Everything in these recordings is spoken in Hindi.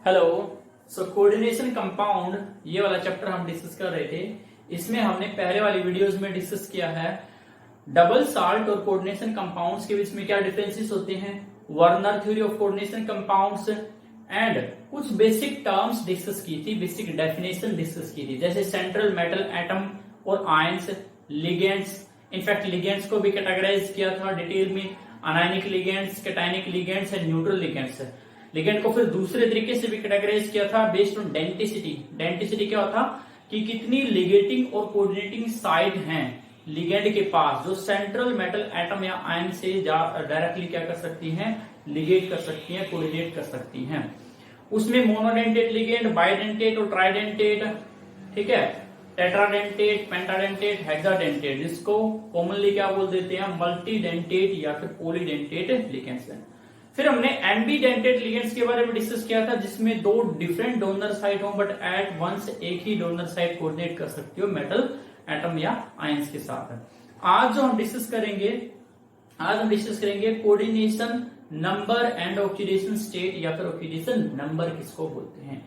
हेलो। कोऑर्डिनेशन कंपाउंड ये वाला चैप्टर हम डिस्कस कर रहे थे। इसमें हमने पहले वाली वीडियोस में डिस्कस किया है डबल साल्ट और कोऑर्डिनेशन कंपाउंड्स के बीच में क्या डिफरेंसेस होते हैं, Werner theory of coordination compounds and कुछ बेसिक टर्म्स डिस्कस की थी, बेसिक डेफिनेशन डिस्कस की थी, जैसे सेंट्रल मेटल एटम और आयंस, लिगेंड्स। इनफैक्ट लिगेंड्स को भी कैटेगराइज किया था डिटेल में, anionic ligands, cationic ligands and neutral ligands. Ligand को फिर दूसरे तरीके से भी कैटेगराइज किया था बेस्ड ऑन डेंसिटी। डेंसिटी क्या होता कि कितनी लिगेटिंग और कोऑर्डिनेटिंग साइट हैं लिगेंड के पास, जो सेंट्रल मेटल एटम या आयन से डायरेक्टली क्या कर सकती हैं, लिगेट कर सकती हैं, कोऑर्डिनेट कर सकती हैं। उसमें मोनोडेंटेट लिगेंड, बाइडेंटेट और ट्राइडेंटेट, ठीक है, टेट्राडेंटेट, पेंटाडेंटेट, हेक्साडेंटेट, जिसको कॉमनली क्या बोल देते हैं, मल्टीडेंटेट या फिर पॉलीडेंटेट लिगेंड्स। फिर हमने एम्बीडेंटेट लिगेंड्स के बारे में डिस्कस किया था, जिसमें दो डिफरेंट डोनर साइट हो बट एट वंस एक ही डोनर साइट कोऑर्डिनेट कर सकती हो मेटल एटम या आयंस के साथ। आज हम डिस्कस करेंगे coordination number and oxidation state या फिर ऑक्सीडेशन नंबर किसको बोलते हैं।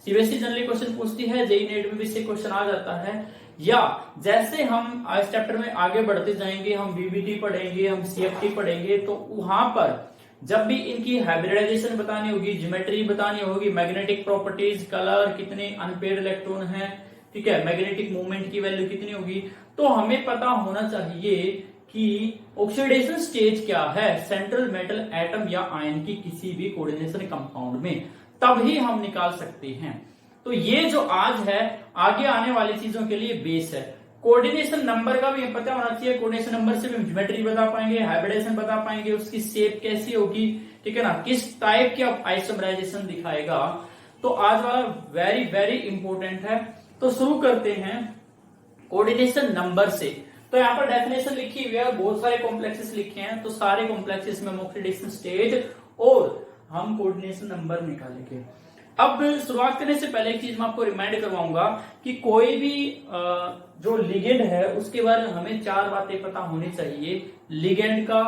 सीबीएसई जनरली क्वेश्चन पूछती है, जेईई नेट में भी इससे क्वेश्चन आ जाता है। या जैसे हम इस चैप्टर में आगे बढ़ते जाएंगे, हम बीबीटी पढ़ेंगे, हम सीएफटी पढ़ेंगे, तो वहां पर जब भी इनकी हाइब्रिडाइजेशन बतानी होगी, ज्योमेट्री बतानी होगी, मैग्नेटिक प्रॉपर्टीज, कलर, कितने अनपेयर्ड इलेक्ट्रॉन हैं, ठीक है, मैग्नेटिक मूवमेंट की वैल्यू कितनी होगी, तो हमें पता होना चाहिए कि ऑक्सीडेशन स्टेज क्या है सेंट्रल मेटल एटम या आयन की किसी भी कोऑर्डिनेशन कंपाउंड में, तभी हम निकाल सकते हैं। तो ये जो आज है आगे आने वाली चीजों के लिए बेस है। कोऑर्डिनेशन नंबर का भी पता होना चाहिए, कोऑर्डिनेशन नंबर से भी हम ज्योमेट्री बता पाएंगे, हाइब्रिडाइजेशन बता पाएंगे, उसकी शेप कैसी होगी, ठीक है ना, किस टाइप की आइसोमराइजेशन दिखाएगा। तो आज वाला वेरी वेरी इंपॉर्टेंट है। तो शुरू करते हैं कोऑर्डिनेशन नंबर से। तो यहाँ पर डेफिनेशन लिखी हुई है, बहुत सारे कॉम्प्लेक्सेस लिखे हैं, तो सारे कॉम्प्लेक्सेस में ऑक्सीडेशन स्टेज और हम कोऑर्डिनेशन नंबर निकालेंगे। अब शुरुआत करने से पहले एक चीज मैं आपको रिमाइंड करवाऊंगा कि कोई भी जो लिगेंड है उसके बारे में हमें चार बातें पता होनी चाहिए। लिगेंड का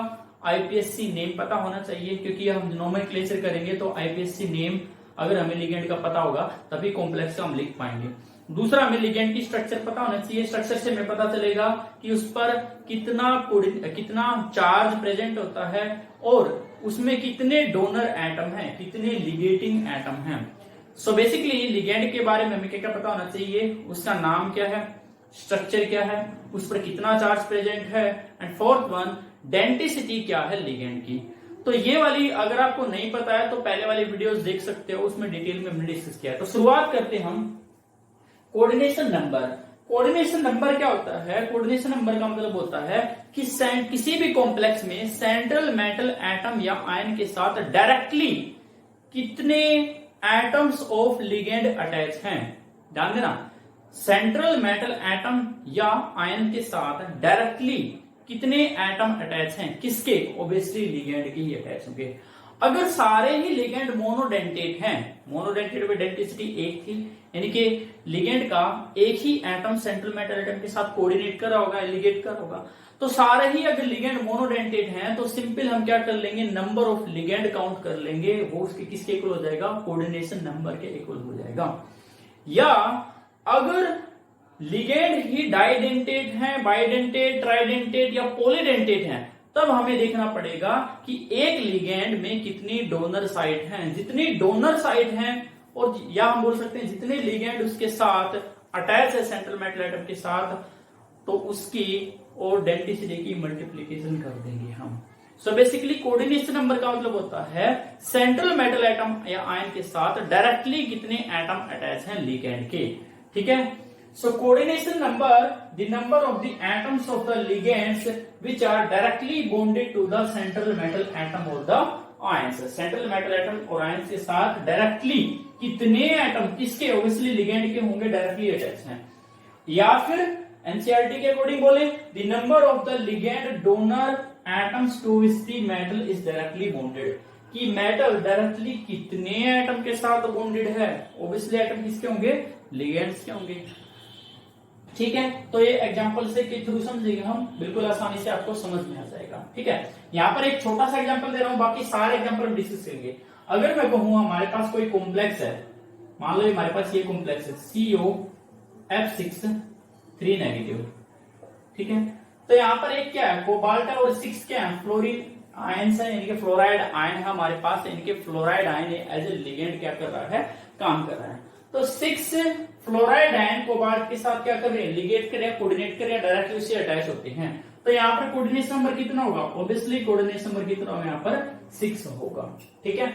आईपीएससी नेम पता होना चाहिए, क्योंकि हम नोमेनक्लेचर करेंगे तो आईपीएससी नेम अगर हमें लिगेंड का पता होगा तभी कॉम्प्लेक्स का हम लिख पाएंगे। दूसरा, हमें लिगेंड की स्ट्रक्चर पता होना चाहिए। स्ट्रक्चर से हमें पता चलेगा कि उस पर कितना चार्ज प्रेजेंट होता है और उसमें कितने डोनर एटम हैं, कितने लिगेटिंग एटम हैं। सो बेसिकली लिगेंड के बारे में हमें क्या पता होना चाहिए, उसका नाम क्या है, स्ट्रक्चर क्या है, उस पर कितना चार्ज प्रेजेंट है, एंड फोर्थ वन, डेंसिटी क्या है लिगेंड की। तो ये वाली अगर आपको नहीं पता है तो पहले वाली वीडियोस देख सकते हो, उसमें डिटेल में हमने डिस्कस किया है। तो शुरुआत करते हैं हम कोऑर्डिनेशन नंबर। कोऑर्डिनेशन नंबर क्या होता है? कोऑर्डिनेशन नंबर का मतलब होता है कि किसी भी कॉम्प्लेक्स में सेंट्रल मेटल एटम या आयन के साथ डायरेक्टली कितने एटम्स ऑफ लिगेंड अटैच हैं। ध्यान देना, सेंट्रल मेटल एटम या आयन के साथ डायरेक्टली कितने एटम अटैच हैं, किसके? ऑब्वियसली लिगेंड के ही अटैच होंगे। अगर सारे ही लिगेंड मोनोडेंटेट हैं, मोनोडेंटेट में डेंसिटी एक थी, यानी कि लिगेंड का एक ही एटम सेंट्रल मेटल एटम के साथ कोऑर्डिनेट कर रहा होगा, लिगेट कर रहा होगा, तो सारे ही अगर लिगेंड मोनोडेंटेट हैं तो सिंपल हम क्या कर लेंगे, नंबर ऑफ लिगेंड काउंट कर लेंगे, वो उसके किसके इक्वल हो जाएगा, कोऑर्डिनेशन नंबर के इक्वल हो जाएगा। या अगर लिगेंड ही डाइडेंटेट हैं, बाइडेंटेट, ट्राइडेंटेट या पॉलीडेंटेट हैं, तब हमें देखना पड़ेगा कि एक लिगेंड में कितनी डोनर साइट हैं। जितनी डोनर साइट हैं, और या हम बोल सकते हैं जितने लिगेंड उसके साथ अटैच है सेंट्रल मेटल एटम के साथ, तो उसकी और डेंसिटी की मल्टीप्लीकेशन कर देंगे हम। सो बेसिकली कोऑर्डिनेशन नंबर का मतलब होता है सेंट्रल मेटल एटम या आयन के साथ डायरेक्टली कितने एटम अटैच हैं लिगेंड के, ठीक है। So coordination number, the number of the atoms of the ligands which are directly bonded to the central metal atom or the ions. Central metal atom और ions के साथ directly कितने एटम, किसके? obviously ligand के होंगे, directly attached हैं। या फिर एनसीईआरटी के अकॉर्डिंग बोले, the number of the ligand donor atoms to which the metal is directly bonded, कि मेटल डायरेक्टली कितने एटम के साथ बॉन्डेड है। obviously एटम किसके होंगे, लिगेंड्स के होंगे, ठीक है। तो ये एग्जांपल से के थ्रू समझेंगे हम, बिल्कुल आसानी से आपको समझ में आ जाएगा, ठीक है। यहाँ पर एक छोटा सा एग्जांपल दे रहा हूं, बाकी सारे एग्जांपल हम डिस्कस करेंगे। अगर मैं कहूँ हमारे पास कोई कॉम्प्लेक्स है, मान लो हमारे पास ये कॉम्प्लेक्स है COF6 3 नेगेटिव, ठीक है। तो यहाँ पर एक क्या है, कोबाल्ट है, और 6 क्या है, फ्लोरीन आयंस है, यानी कि फ्लोराइड आयन है हमारे पास, यानी कि fluoride ion as a ligand क्या कर रहा है, काम कर रहा है। तो 6 फ्लोराइड आयन कोबाल्ट के साथ क्या कर रहे हैं, लिगेट कर रहे हैं, कोऑर्डिनेट कर रहे हैं, डायरेक्टली उससे अटैच होते हैं। तो यहाँ पर कोऑर्डिनेशन नंबर कितना होगा, ऑब्वियसली कोऑर्डिनेशन नंबर कितना होगा, यहाँ पर 6 होगा, ठीक है।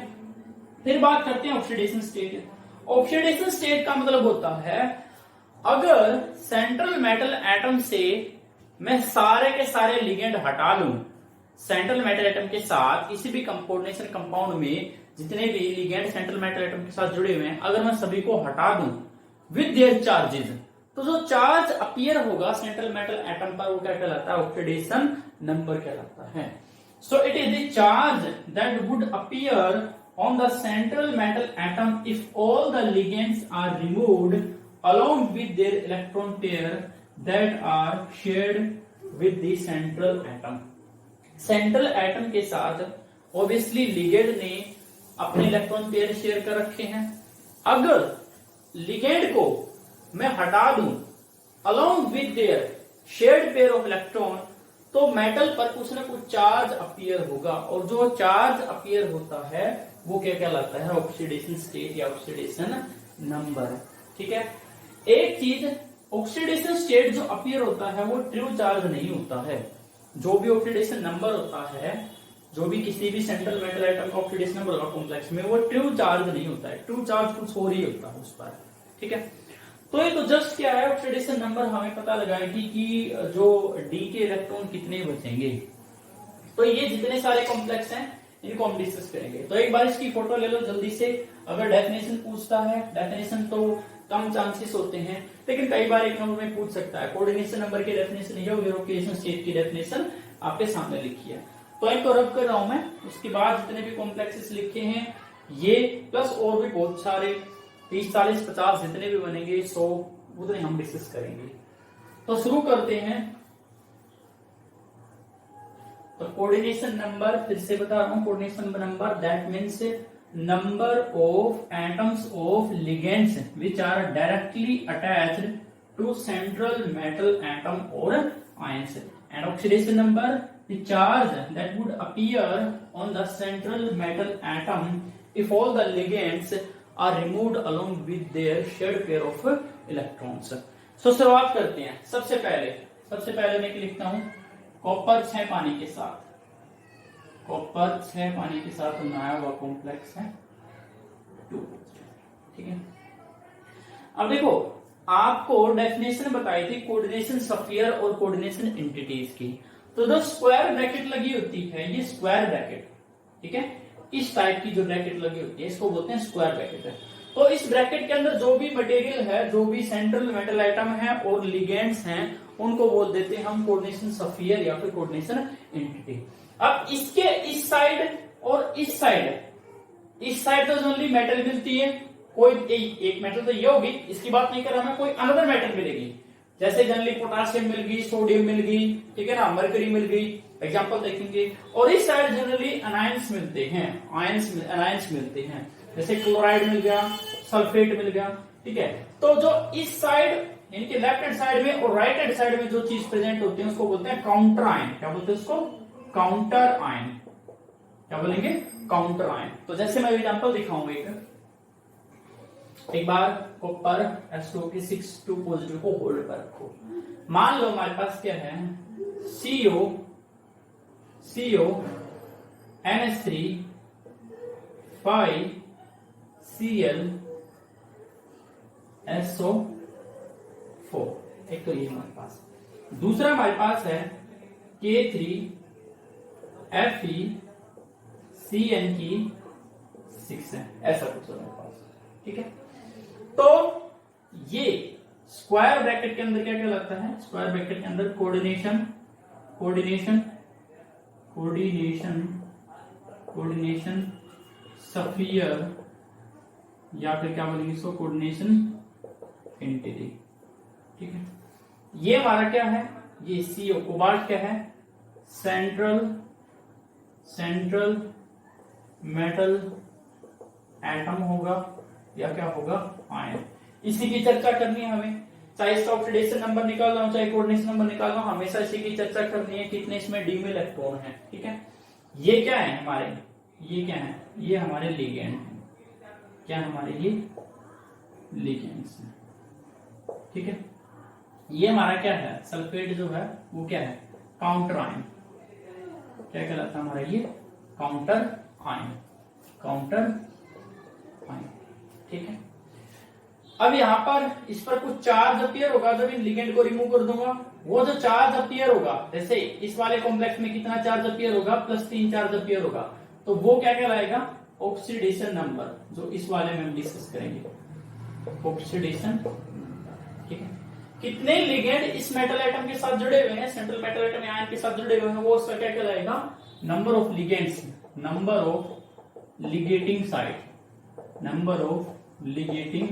फिर बात करते हैं ऑक्सीडेशन स्टेट। ऑक्सीडेशन स्टेट का मतलब होता है अगर सेंट्रल मेटल एटम से मैं सारे के सारे लिगेंड हटा लूं, सेंट्रल मेटल एटम के साथ किसी भी कोऑर्डिनेशन कंपाउंड में जितने भी लिगेंड सेंट्रल मेटल एटम के साथ जुड़े हुए हैं, अगर मैं सभी को हटा दूं विद देयर चार्जेस, तो जो चार्ज अपीयर होगा सेंट्रल मेटल एटम पर वो क्या कहलाता है, ऑक्सीडेशन नंबर कहलाता है। So it is the charge that would appear on the central metal atom if all the ligands are removed along with their electron pair that are shared with the central atom। Central atom के साथ ऑब्वियसली लिगेंड ने अपने इलेक्ट्रॉन पेयर शेयर कर रखे हैं। अगर लिगेंड को मैं हटा दूं along with their shared pair of electron, तो मेटल पर कुछ ना कुछ चार्ज अपीयर होगा, और जो चार्ज अपीयर होता है वो क्या कहलाता है, ऑक्सीडेशन स्टेट या ऑक्सीडेशन नंबर, ठीक है। एक चीज, ऑक्सीडेशन स्टेट जो अपीयर होता है वो ट्रू चार्ज नहीं होता है। जो भी ऑक्सीडेशन नंबर होता है, जो भी किसी भी सेंट्रल मेटल एटम का ऑक्सीडेशन नंबर होगा कॉम्प्लेक्स में, वो ट्रू चार्ज नहीं होता है, ट्रू चार्ज कुछ और ही होता है उस पर, ठीक है। तो ये तो जस्ट क्या है, ऑक्सीडेशन नंबर हमें पता लगाएगी कि जो डी के इलेक्ट्रॉन कितने बचेंगे। तो ये जितने सारे कॉम्प्लेक्स हैं इनको हम डिस्कस करेंगे। तो एक बार इसकी फोटो ले लो जल्दी से। अगर डेफिनेशन पूछता है, डेफिनेशन तो कम चांसेस होते हैं, लेकिन कई बार एक नंबर में पूछ सकता है। कोऑर्डिनेशन नंबर की डेफिनेशन है, ऑक्सीडेशन स्टेट की डेफिनेशन आपके सामने लिखी है। तो इनको रब कर रहा हूं मैं। उसके बाद जितने भी कॉम्प्लेक्सेस लिखे हैं ये प्लस और भी बहुत सारे 30, 40, 50 जितने भी बनेंगे 100 उतने हम डिस्कस करेंगे। तो शुरू करते हैं। तो कोऑर्डिनेशन नंबर फिर से बता रहा हूं, coordination number that means number of atoms of ligands which are directly attached to central metal atom और ions, and oxidation number the charge that would appear on the central metal atom if all the ligands are removed along with their shared pair of electrons. So शुरुआत करते हैं। सबसे पहले मैं लिखता हूं कॉपर 6 पानी के साथ, कॉपर 6 पानी के साथ बनाया हुआ कॉम्प्लेक्स है 2, ठीक है। अब देखो आपको डेफिनेशन बताई थी कोऑर्डिनेशन स्फीयर और कोऑर्डिनेशन एंटिटीज की। तो जो स्क्वायर ब्रैकेट लगी होती है, ये स्क्वायर ब्रैकेट, ठीक है, इस टाइप की जो ब्रैकेट लगी होती है इसको बोलते हैं स्क्वायर ब्रैकेट है। तो इस ब्रैकेट के अंदर जो भी मटेरियल है, जो भी सेंट्रल मेटल आइटम है और लिगेंड्स हैं, उनको बोल देते हैं हम कोऑर्डिनेशन स्फीयर या फिर कोऑर्डिनेशन एंटिटी। अब इसके इस साइड और इस साइड तो ओनली मेटल मिलती है, कोई एक मेटल तो ये होगी, इसकी बात नहीं कर रहा मैं, कोई अनदर मेटल मिलेगी। जैसे जनरली पोटासियम मिल गई, सोडियम मिल गई, ठीक है ना, मरकरी मिल गई, एग्जांपल देखेंगे। और इस साइड जनरली अनायंस मिलते हैं, अनायंस मिलते हैं, जैसे क्लोराइड मिल गया, सल्फेट मिल गया, ठीक है। तो जो इस साइड यानी कि लेफ्ट हैंड साइड में और राइट हैंड साइड में जो चीज प्रेजेंट होती है उसको बोलते हैं काउंटर आयन। क्या बोलते हैं उसको? Counter ion. क्या बोलेंगे? Counter ion. तो जैसे मैं एग्जांपल दिखाऊंगा एक बार कॉपर H2 की 6 पॉजिटिव को होल्ड पर रखो। मान लो हमारे पास क्या है, CO NH3 5 Cl SO4, एक तो ये हमारे पास। दूसरा हमारे पास है K3 Fe CN की 6 है, ऐसा कुछ हमारे पास, ठीक है। तो ये स्क्वायर ब्रैकेट के अंदर क्या कहलाता है? स्क्वायर ब्रैकेट के अंदर कोऑर्डिनेशन स्फीयर या फिर क्या बोलेंगे इसको, कोऑर्डिनेशन एंटिटी, ठीक है। ये हमारा क्या है, ये CO कोबाल्ट क्या है, सेंट्रल मेटल एटम होगा या क्या होगा, आयन। इसी की चर्चा करनी है हमें, चाहे इसका ऑक्सीडेशन नंबर निकालना हो चाहे कोऑर्डिनेशन नंबर निकालना हो, हमेशा इसी की चर्चा करनी है, कितने इसमें डी में इलेक्ट्रॉन है। ठीक है, ये क्या है हमारे, ये क्या है, ये हमारे लिगेंड है, क्या हमारे ये लिगेंड्स है। ठीक है, ये हमारा क्या है, सल्फेट जो है वो क्या है, काउंटर आयन। क्या कहलाता है हमारा ये, काउंटर आयन, काउंटर आयन। ठीक है, अब यहां पर इस पर कुछ चार्ज अपीयर होगा, जब इन लिगेंड को रिमूव कर दूंगा, वो जो चार्ज अपीयर होगा, जैसे इस वाले कॉम्प्लेक्स में कितना चार्ज अपीयर होगा, +3 चार्ज अपीयर होगा, तो वो क्या कहलाएगा, ऑक्सीडेशन नंबर, जो इस वाले में हम डिस्कस करेंगे, ऑक्सीडेशन। ठीक है, कितने लिगेंड इस मेटल एटम के साथ जुड़े हुए हैं, सेंट्रल मेटल एटम आयन के साथ जुड़े हुए हैं, वो उसका क्या कहलाएगा, number of ligands, number of ligating site, number of ligating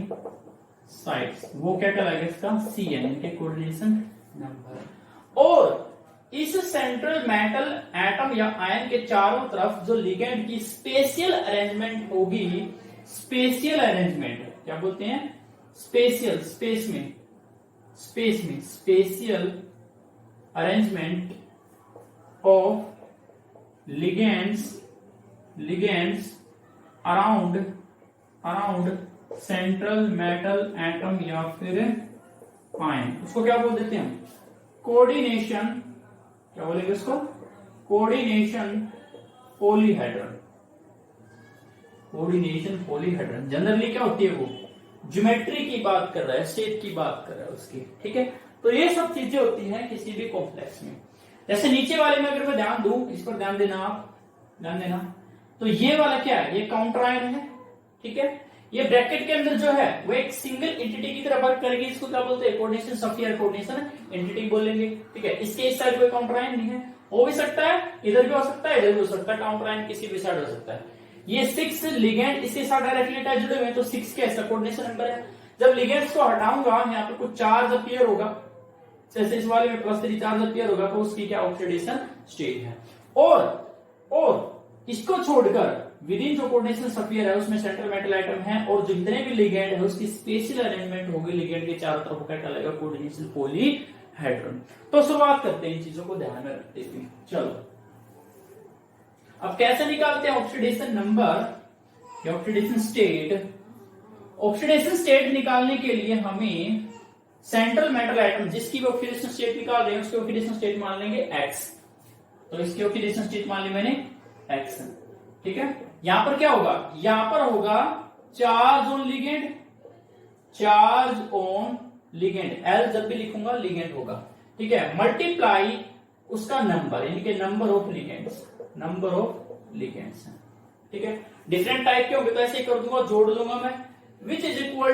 sites, वो क्या कहलाएगा इसका, CN, इनके कोऑर्डिनेशन नंबर। और इस सेंट्रल मेटल एटम या आयन के चारों तरफ जो लिगेंड की स्पेशियल अरेंजमेंट होगी, स्पेशियल अरेंजमेंट क्या बोलते हैं, स्पेशियल, स्पेस में, spatial arrangement of ligands around central metal atom या फिर आयन, उसको क्या बोल देते हैं, कोऑर्डिनेशन, क्या बोलेंगे उसको, coordination polyhedron, coordination polyhedron. Generally क्या होती है, वो ज्योमेट्री की बात कर रहा है, शेप की बात कर रहा है उसकी। ठीक है, तो ये सब चीजें होती हैं किसी भी कॉम्प्लेक्स में। जैसे नीचे वाले में अगर मैं ध्यान दूं, इस पर ध्यान देना, आप ध्यान देना, तो ये वाला क्या है, ये काउंटर आयन है। ठीक है, ये ब्रैकेट के अंदर जो है वो एक सिंगल एंटिटी की तरह वर्क करेगी, इसको क्या बोलते हैं, कोऑर्डिनेशन सफियर, कोऑर्डिनेशन एंटिटी बोलेंगे। ठीक है, इसके इस साइड कोई काउंटर आयन नहीं है, हो भी सकता है, इधर भी हो सकता है, इधर भी हो सकता है, काउंटर आयन किसी भी साइड हो सकता है। ये 6 लिगेंड इसके साथ डायरेक्टली अटैच जुड़े हुए हैं, तो 6 क्या इसका कोऑर्डिनेशन नंबर है। जब लिगेंड्स को हटाऊंगा, यहाँ पे कुछ चार्ज अपीयर होगा, जैसे इस वाले में +3 चार्ज अपीयर होगा, तो उसकी क्या ऑक्सीडेशन स्टेट है। और इसको छोड़कर विद इन जो कोऑर्डिनेशन सफियर है उसमें सेंट्रल मेटल एटम है, और जितने भी लिगेंड है उसकी स्पेशल अरेंजमेंट होगी लिगेंड के चारों तरफ, क्या कहलाएगा, कोऑर्डिनेशन पॉलीहेड्रन। तो शुरुआत करते हैं इन चीजों को ध्यान में रखते हुए। चलो, अब कैसे निकालते हैं ऑक्सीडेशन नंबर या ऑक्सीडेशन स्टेट। ऑक्सीडेशन स्टेट निकालने के लिए हमें सेंट्रल मेटल एटम जिसकी भी ऑक्सीडेशन स्टेट निकाल रहे हैं उसकी ऑक्सीडेशन स्टेट मान लेंगे X, तो इसकी ऑक्सीडेशन स्टेट मान ली मैंने X। ठीक है, यहां पर क्या होगा, यहां पर होगा charge on ligand, charge on ligand, L जब भी लिखूंगा लिगेंड होगा। ठीक है, मल्टीप्लाई उसका नंबर, यानी कि number of ligands, number of ligands. ठीक है, डिफरेंट टाइप के होंगे तो ऐसे ही कर दूंगा, जोड़ दूंगा मैं, विच इज इक्वल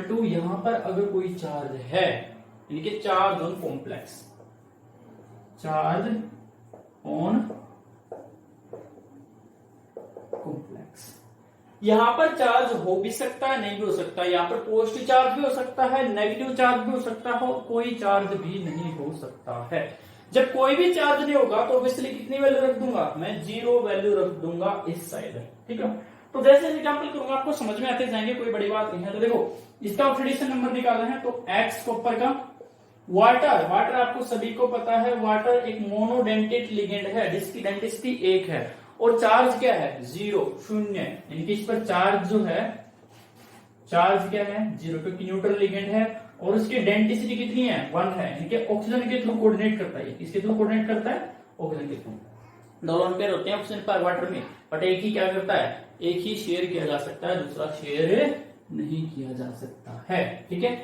टू यहां पर अगर कोई चार्ज है, यानी कि charge on complex, charge on complex, यहां पर चार्ज हो भी सकता है, नहीं भी हो सकता, यहां पर पॉजिटिव चार्ज भी हो सकता है, नेगेटिव चार्ज भी हो सकता है, कोई चार्ज भी नहीं हो सकता है। जब कोई भी चार्ज नहीं होगा तो ऑब्वियसली कितनी वैल्यू रख दूंगा मैं, 0 वैल्यू रख दूंगा इस साइड। ठीक है, तो जैसे एग्जांपल करूंगा आपको समझ में आते जाएंगे, कोई बड़ी बात नहीं है। तो देखो, इसका ऑक्सीडेशन नंबर निकालना है, तो X कॉपर का, वाटर आपको सभी को पता है, वाटर एक मोनोडेंटेट लिगेंड है जिसकी डेंसिटी 1 है, और चार्ज क्या है, 0, शून्य, यानी कि इस पर चार्ज जो है, चार्ज क्या है, 0, क्योंकि न्यूट्रल लिगेंड है, और उसकी डेंसिटी कितनी है, 1 है, यानी कि ऑक्सीजन के थ्रू कोऑर्डिनेट करता है। किसके थ्रू कोऑर्डिनेट करता है, ऑक्सीजन के थ्रू। दोनों पेयर होते हैं ऑक्सीजन पर वाटर में, बट एक ही क्या करता है, एक ही शेयर किया जा सकता है, दूसरा शेयर नहीं किया जा सकता है। ठीक है,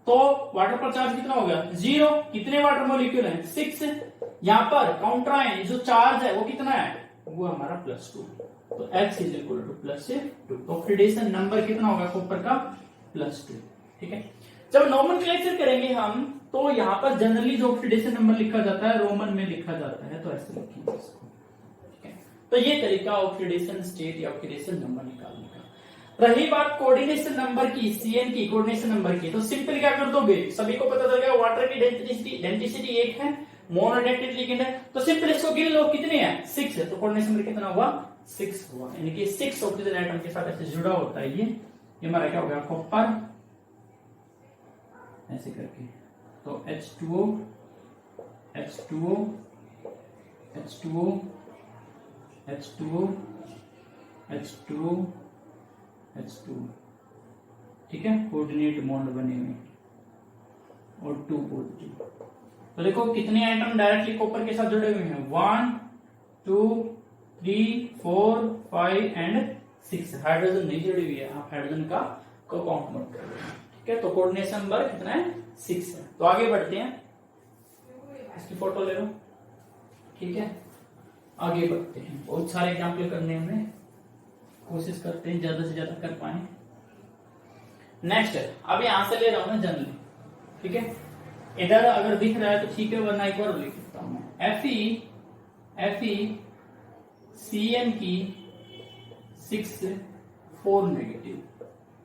तो वाटर पर चार्ज कितना हो गया, 0, कितने वाटर मॉलिक्यूल हैं, 6। यहां पर काउंटर आयन जो चार्ज है वो कितना है, वो हमारा +2, तो X इज इक्वल टू +2, तो ऑक्सीडेशन नंबर कितना होगा कॉपर का, +2। ठीक है, जब नोमेनक्लेचर करेंगे हम, तो यहां पर जनरली जो ऑक्सीडेशन नंबर लिखा जाता है रोमन में लिखा जाता है, तो ऐसे लिखेंगे इसको। ठीक है, तो ये तरीका ऑक्सीडेशन स्टेट या ऑक्सीडेशन नंबर निकालने का। रही बात कोऑर्डिनेशन नंबर की, CN की, कोऑर्डिनेशन नंबर की, तो सिंपल क्या कर दोगे, सभी को पता चल गया वाटर की डेंसिटी 1 है, मोनोडेंटेट लिगेंड है, तो सिंपल इसको गिन लो, कितने हैं, 6 है, तो कोऑर्डिनेशन नंबर कितना हुआ, 6 हुआ, यानी कि 6 ऑक्सीजन एटम के साथ ऐसे जुड़ा होता है ये हमारा क्या हो गया कॉपर, ऐसे करके। तो H2O H2O H2O H2O H2O H2O, ठीक है, कोऑर्डिनेट बॉन्ड बने हुए और 2 पॉजिटिव। तो देखो कितने एटम डायरेक्टली कॉपर के साथ जुड़े हुए हैं, 1 2 3 4 5 एंड 6। हाइड्रोजन नहीं जुड़ी हुई है, आप हाइड्रोजन का को काउंट मत करो, ठीक है। तो कोऑर्डिनेशन नंबर कितना है, 6 है। तो आगे बढ़ते हैं, इसकी फोटो ले लो, ठीक है। आगे बढ़ते हैं, बहुत सारे एग्जाम्पल करने हमें, कोशिश करते हैं ज्यादा से ज्यादा कर पाए। नेक्स्ट, अब यहां से ले रहा हूं ना जनरली, ठीक है। इधर अगर दिख रहा है तो ठीक है, वरना एक बार लिख देता हूं मैं। FeCN की 6 4 नेगेटिव,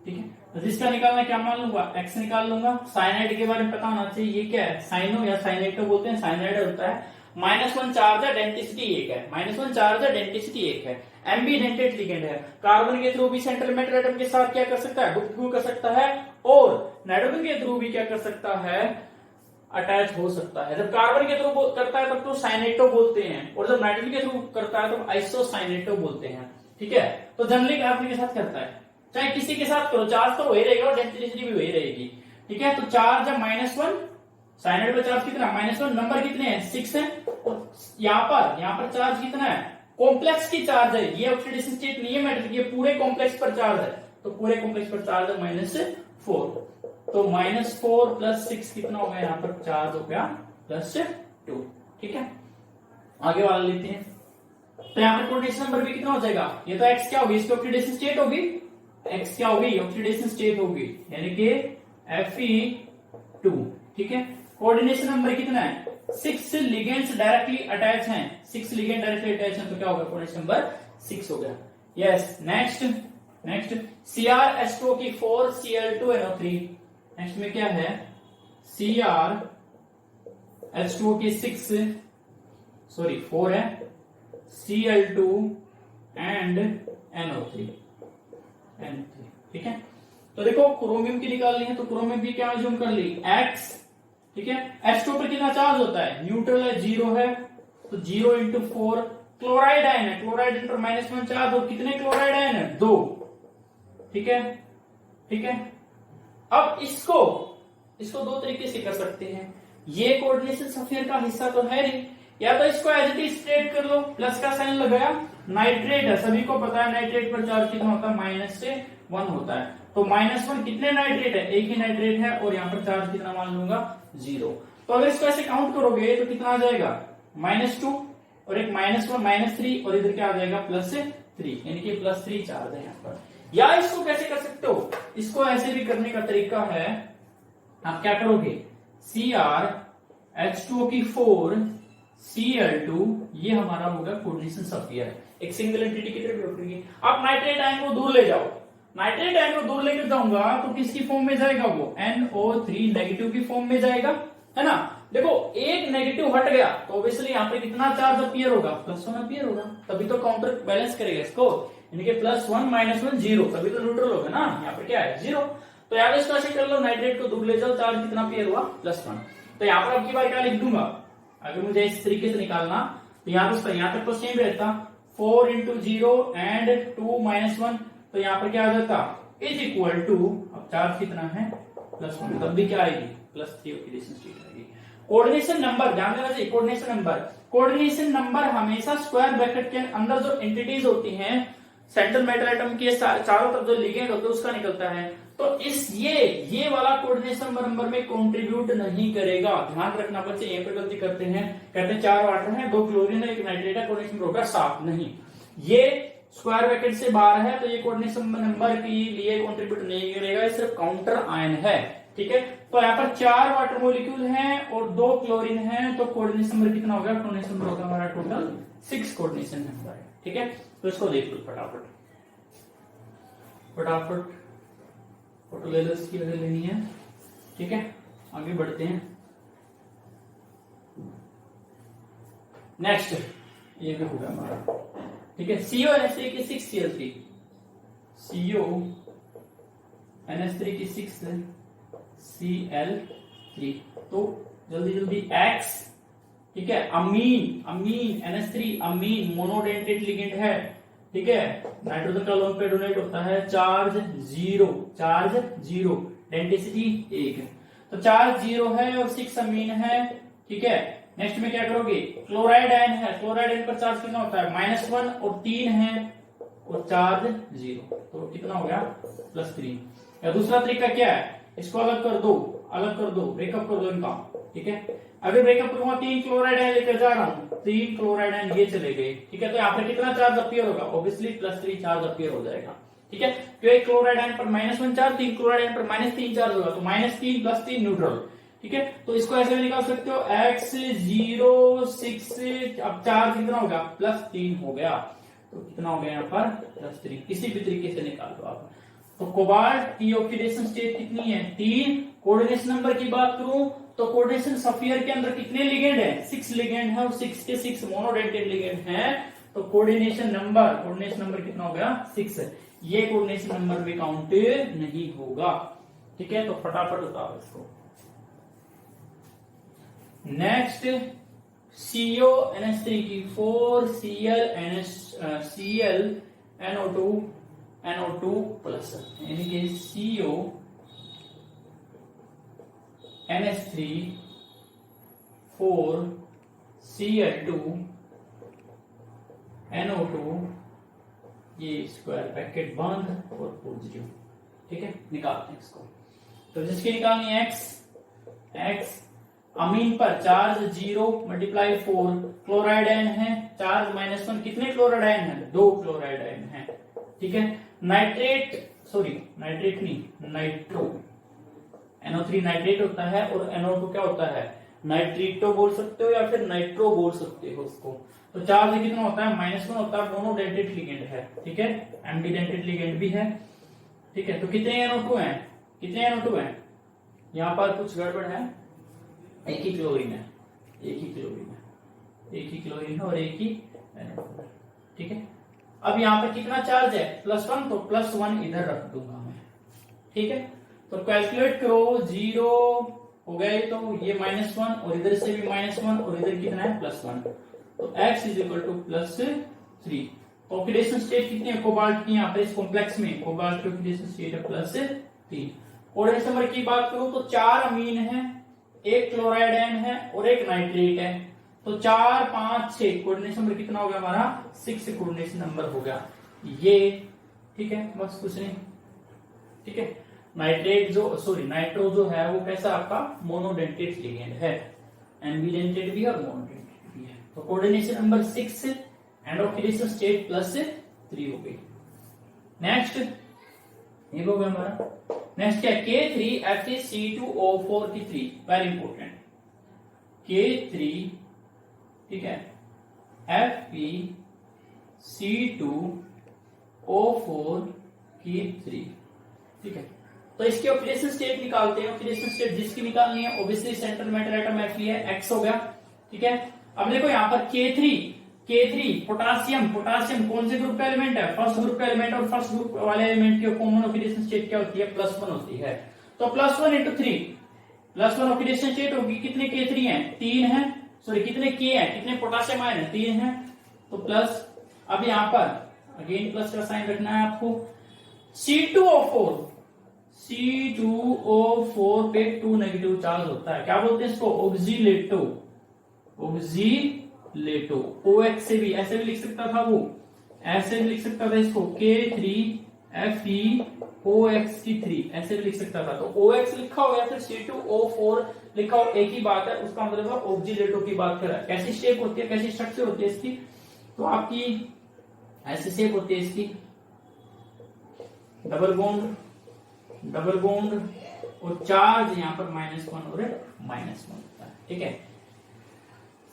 ठीक है। तो जिसका निकालना क्या मान लूंगा, X निकाल लूंगा। साइनाइड के बारे में पता होना चाहिए, ये क्या है, साइनो या साइनेटो बोलते हैं। साइनाइड होता है -1 चार्ज है, डेंसिटी 1 है, -1 चार्ज है, डेंसिटी 1 है, एम्बीडेंटेड लिगेंड है। कार्बन के थ्रू भी सेंट्रल मेटल एटम के साथ क्या कर सकता है, गुफ्तगू कर सकता है, और नाइट्रोजन के थ्रू भी क्या कर सकता है, अटैच हो सकता है। जब कार्बन के थ्रू करता है तब तो साइनेटो बोलते हैं, और जब नाइट्रोजन के थ्रू करता है तो आइसोसाइनेटो बोलते हैं, ठीक है। तो जनरली कार्बन के साथ करता है, चाहे किसी के साथ करो, चार्ज तो वही रहेगा और डेंसिटी भी वही रहेगी, ठीक है। तो चार्ज है -1, साइनाइड पर चार्ज कितना, -1, नंबर कितने हैं, 6 है। और यहाँ पर चार्ज कितना है, कॉम्प्लेक्स की चार्ज है, ये ऑक्सीडेशन स्टेट नहीं है मेटल, ये पूरे कॉम्प्लेक्स पर चार्ज है, तो पूरे कॉम्प्लेक्स पर चार्ज है -4। तो -4 + 6 कितना हो गया, यहाँ पर चार्ज हो गया +2, ठीक है। आगे वाला लेते हैं। तो यहाँ पर कोऑर्डिनेशन नंबर भी कितना हो जाएगा, ये तो X क्या होगी, इसकी ऑक्सीडेशन स्टेट होगी, X क्या होगी, ऑक्सीडेशन स्टेट होगी, यानी कि Fe2, ठीक है। कोऑर्डिनेशन नंबर कितना है, 6 लिगेंड्स डायरेक्टली अटैच हैं, 6 लिगेंड डायरेक्टली अटैच हैं, तो क्या होगा, कोऑर्डिनेशन नंबर 6 हो गया। यस, नेक्स्ट CrH2 की 4 Cl2NO3। नेक्स्ट में क्या है, CrH2 की 4 है, Cl2 एंड NO3, ठीक है। तो देखो क्रोमियम की निकालनी है, तो क्रोमियम की क्या जूम कर ली, X, ठीक है। H2 पर कितना चार्ज होता है, न्यूट्रल है, 0 है, तो 0 × 4। क्लोराइड आयन है, क्लोराइड पर -1 चार्ज, और कितने क्लोराइड आयन है, 2, ठीक है, ठीक है। अब इसको दो तरीके से कर सकते हैं, ये कोऑर्डिनेशन स्फीयर का हिस्सा तो है नहीं, या तो इसको एज इट इज स्ट्रेट कर लो, प्लस का साइन लगाया, नाइट्रेट है, सभी को पता है नाइट्रेट पर चार्ज कितना होता है, -1 होता है, तो -1 कितने नाइट्रेट है, एक ही नाइट्रेट है, और यहाँ पर चार्ज कितना मान लूंगा, 0। तो अगर इसको ऐसे काउंट करोगे तो कितना आ जाएगा, -2 और एक -1 -3, और इधर क्या आ जाएगा, +3, यानी कि +3 चार्ज है यहाँ पर। या इसको कैसे कर सकते हो, इसको ऐसे भी करने का तरीका है, आप क्या करोगे, CrH2 की 4 Cl2, ये हमारा होगा कोऑर्डिनेशन स्फीयर, एक सिंगल एंटिटी की तरफ रखोगे। आप नाइट्रेट आयन को दूर ले जाओ, नाइट्रेट आयन को दूर लेकर जाऊंगा तो किसकी फॉर्म में जाएगा, वो NO3 नेगेटिव की फॉर्म में जाएगा, है ना। देखो एक नेगेटिव हट गया तो ऑब्वियसली यहाँ पे कितना चार्ज अपीयर होगा, +1 अपीयर होगा, तभी तो काउंटर बैलेंस करेगा इसको, यानी कि +1 -1 0, तभी तो न्यूट्रल होगा ना, यहाँ पे क्या है, 0। तो यार इसको ऐसे कर लो, नाइट्रेट को दूर ले जाओ, चार्ज कितना अपीयर हुआ, +1। तो यहाँ पर अब की बार क्या लिख दूंगा, अगर मुझे इस तरीके से निकालना, तो यहाँ तक तो सेम रहता, 4 × 0 एंड 2 -1, तो यहाँ पर क्या आ जाता, =, अब चार्ज कितना है, +1, तब भी क्या आएगी, +3 ऑक्सीडेशन स्टेट आएगी। कोऑर्डिनेशन नंबर ध्यान देना चाहिए, कोऑर्डिनेशन नंबर हमेशा स्क्वायर ब्रैकेट के अंदर जो एंटिटीज होती हैं, सेंट्रल मेटल एटम के चारों तरफ जो लिगेंड होते हैं उसका निकलता है, तो ये वाला कोऑर्डिनेशन नंबर में कंट्रीब्यूट नहीं करेगा, ध्यान रखना बच्चे, यहीं पर गलती करते हैं, कहते हैं 4 वाटर है, 2 क्लोरीन है, 1 नाइट्रेट है, कोऑर्डिनेशन होगा 7, नहीं, ये स्क्वायर ब्रैकेट से बाहर है, तो ये कोऑर्डिनेशन नंबर के लिए कंट्रीब्यूट नहीं करेगा, ये सिर्फ काउंटर आयन है, ठीक है। तो यहाँ पर 4 वाटर मॉलिक्यूल हैं और 2 क्लोरीन है, तो कोऑर्डिनेशन नंबर कितना होगा, कोऑर्डिनेशन नंबर होगा हमारा टोटल 6 कोऑर्डिनेशन नंबर है, ठीक है। तो इसको देख लो फटाफट फोटो ले लो, इसकी वजह लेनी है, ठीक है। आगे बढ़ते हैं, नेक्स्ट ये भी होगा हमारा, ठीक है। CONH3 की 6Cl3, CONH3 की 6Cl3। तो जल्दी जल्दी X, ठीक है। अमीन NH3 अमीन मोनोडेंटेट लिगेंड है, ठीक है। नाइट्रोजन का लोन पे डोनेट होता है, चार्ज जीरो, डेंसिटी 1 है। तो चार्ज 0 है और 6 अमीन है, ठीक है। नेक्स्ट में क्या करोगे, क्लोराइड आयन है, क्लोराइड आयन पर चार्ज कितना होता है, -1 और 3 है और चार्ज 0, तो कितना हो गया, +3। या दूसरा तरीका क्या है, इसको अलग कर दो, ब्रेकअप कर दो इनका, ठीक है। अगर ब्रेकअप करूंगा 3 क्लोराइड आयन लेकर जा रहा हूं, 3 क्लोराइड आयन ये चले गए, ठीक है। तो यहाँ पे कितना चार्ज अपीयर होगा, ऑब्वियसली +3 चार्ज अपीयर हो जाएगा, ठीक है। क्यों, एक क्लोराइड आयन पर -1 चार्ज, 3 क्लोराइड आयन पर -3 चार्ज होगा, तो -3 +3 न्यूट्रल, ठीक है। तो इसको ऐसे भी निकाल सकते हो, X06, अब चार्ज कितना होगा, +3 हो गया, तो कितना हो गया यहाँ पर, +3। किसी भी तरीके से निकाल दो आप। तो कोबाल्ट की ऑक्सीडेशन स्टेट कितनी है, 3। कोऑर्डिनेशन नंबर की बात करूं तो कोऑर्डिनेशन सफियर के अंदर कितने लिगेंड है, 6 लिगेंड है और 6 के 6 मोनोडेंटेट लिगेंड है। तो कोऑर्डिनेशन नंबर कितना हो गया, 6 है। ये कोऑर्डिनेशन नंबर भी काउंट नहीं होगा, ठीक है। तो फटाफट उतारो इसको। नेक्स्ट CONH3 की 4ClNO2 प्लस, यानी कि CONH3 4Cl2NO2, ये स्क्वायर ब्रैकेट बंद और पॉजिटिव, ठीक है। निकालते हैं इसको। तो जिसकी निकालनी है X अमीन पर चार्ज 0 मल्टीप्लाई 4, क्लोराइड आयन है, चार्ज -1, कितने क्लोराइड आयन है, 2 क्लोराइड आयन है, ठीक है। नाइट्रो NO3 नाइट्रेट होता है और NO2 क्या होता है, नाइट्रीटो बोल सकते हो या फिर नाइट्रो बोल सकते हो उसको। तो चार्ज कितना होता है, -1 होता है, मोनोडेंटेट लिगेंड है, ठीक है। एम्बीडेंटेट लिगेंड भी है, ठीक है। तो कितने NO2 हैं, यहाँ पर कुछ गड़बड़ है, एक ही क्लोरीन है और एक ही NO2 है, ठीक है। अब यहाँ पे कितना चार्ज है, +1, तो +1 इधर रख दूंगा मैं, ठीक है। तो कैलकुलेट करो, 0 हो गए तो ये -1 और इधर से भी -1 और इधर कितना है, +1, तो X +3। ऑक्सीडेशन स्टेट कितनी है कोबाल्ट की, यहाँ पे इस कॉम्प्लेक्स में कोबाल्ट की ऑक्सीडेशन स्टेट है +3। कोऑर्डिनेशन नंबर की बात करूं तो 4 अमीन है, 1 क्लोराइड आयन है और 1 नाइट्रेट है, तो 4 5 6 कोऑर्डिनेशन नंबर कितना हो गया हमारा, 6 कोऑर्डिनेशन नंबर हो गया ये, ठीक है। बस कुछ नहीं, ठीक है। नाइट्रो जो है वो कैसा आपका मोनोडेंटेट लिगेंड है, एम्बीडेंटेट भी और मोनोडेंटेट भी है। तो coordination number 6 and oxidation state +3 हो गई। नेक्स्ट ये हो गया हमारा। नेक्स्ट क्या है, K3FeC2O4 की 3, वेरी इंपोर्टेंट, K3, ठीक है, FeC2O4 की 3, ठीक है। तो इसकी ऑक्सीडेशन स्टेट निकालते हैं। ऑक्सीडेशन स्टेट जिसकी निकालनी है obviously central metal atom Fe है, X हो गया, ठीक है। अब देखो यहाँ पर K3 पोटासियम कौन से ग्रुप का एलिमेंट है, फर्स्ट ग्रुप का एलिमेंट, और फर्स्ट ग्रुप वाले एलिमेंट की कॉमन ऑक्सीडेशन स्टेट क्या होती है, +1 होती है। तो +1 × 3, +1 ऑक्सीडेशन स्टेट होगी। कितने K3 हैं, 3 है, सॉरी कितने K हैं, कितने पोटासियम आयन है, 3 है, तो प्लस। अब यहाँ पर अगेन प्लस का साइन रखना है आपको। C2O4 पे 2 नेगेटिव चार्ज होता है, क्या बोलते हैं इसको, ऑक्सीलेटो। OX से भी ऐसे भी लिख सकता था, वो ऐसे भी लिख सकता था इसको, K3FeOX की 3 ऐसे भी लिख सकता था। तो OX लिखा हो या फिर C2O4 लिखा हो, एक ही बात है, उसका मतलब है ऑक्सीलेटो की बात कर रहा है। कैसी शेप होती है, कैसी स्ट्रक्चर होती है इसकी, तो आपकी ऐसी शेप होती है इसकी, डबल बॉन्ड और चार्ज यहाँ पर -1 और -1 होता है, ठीक है।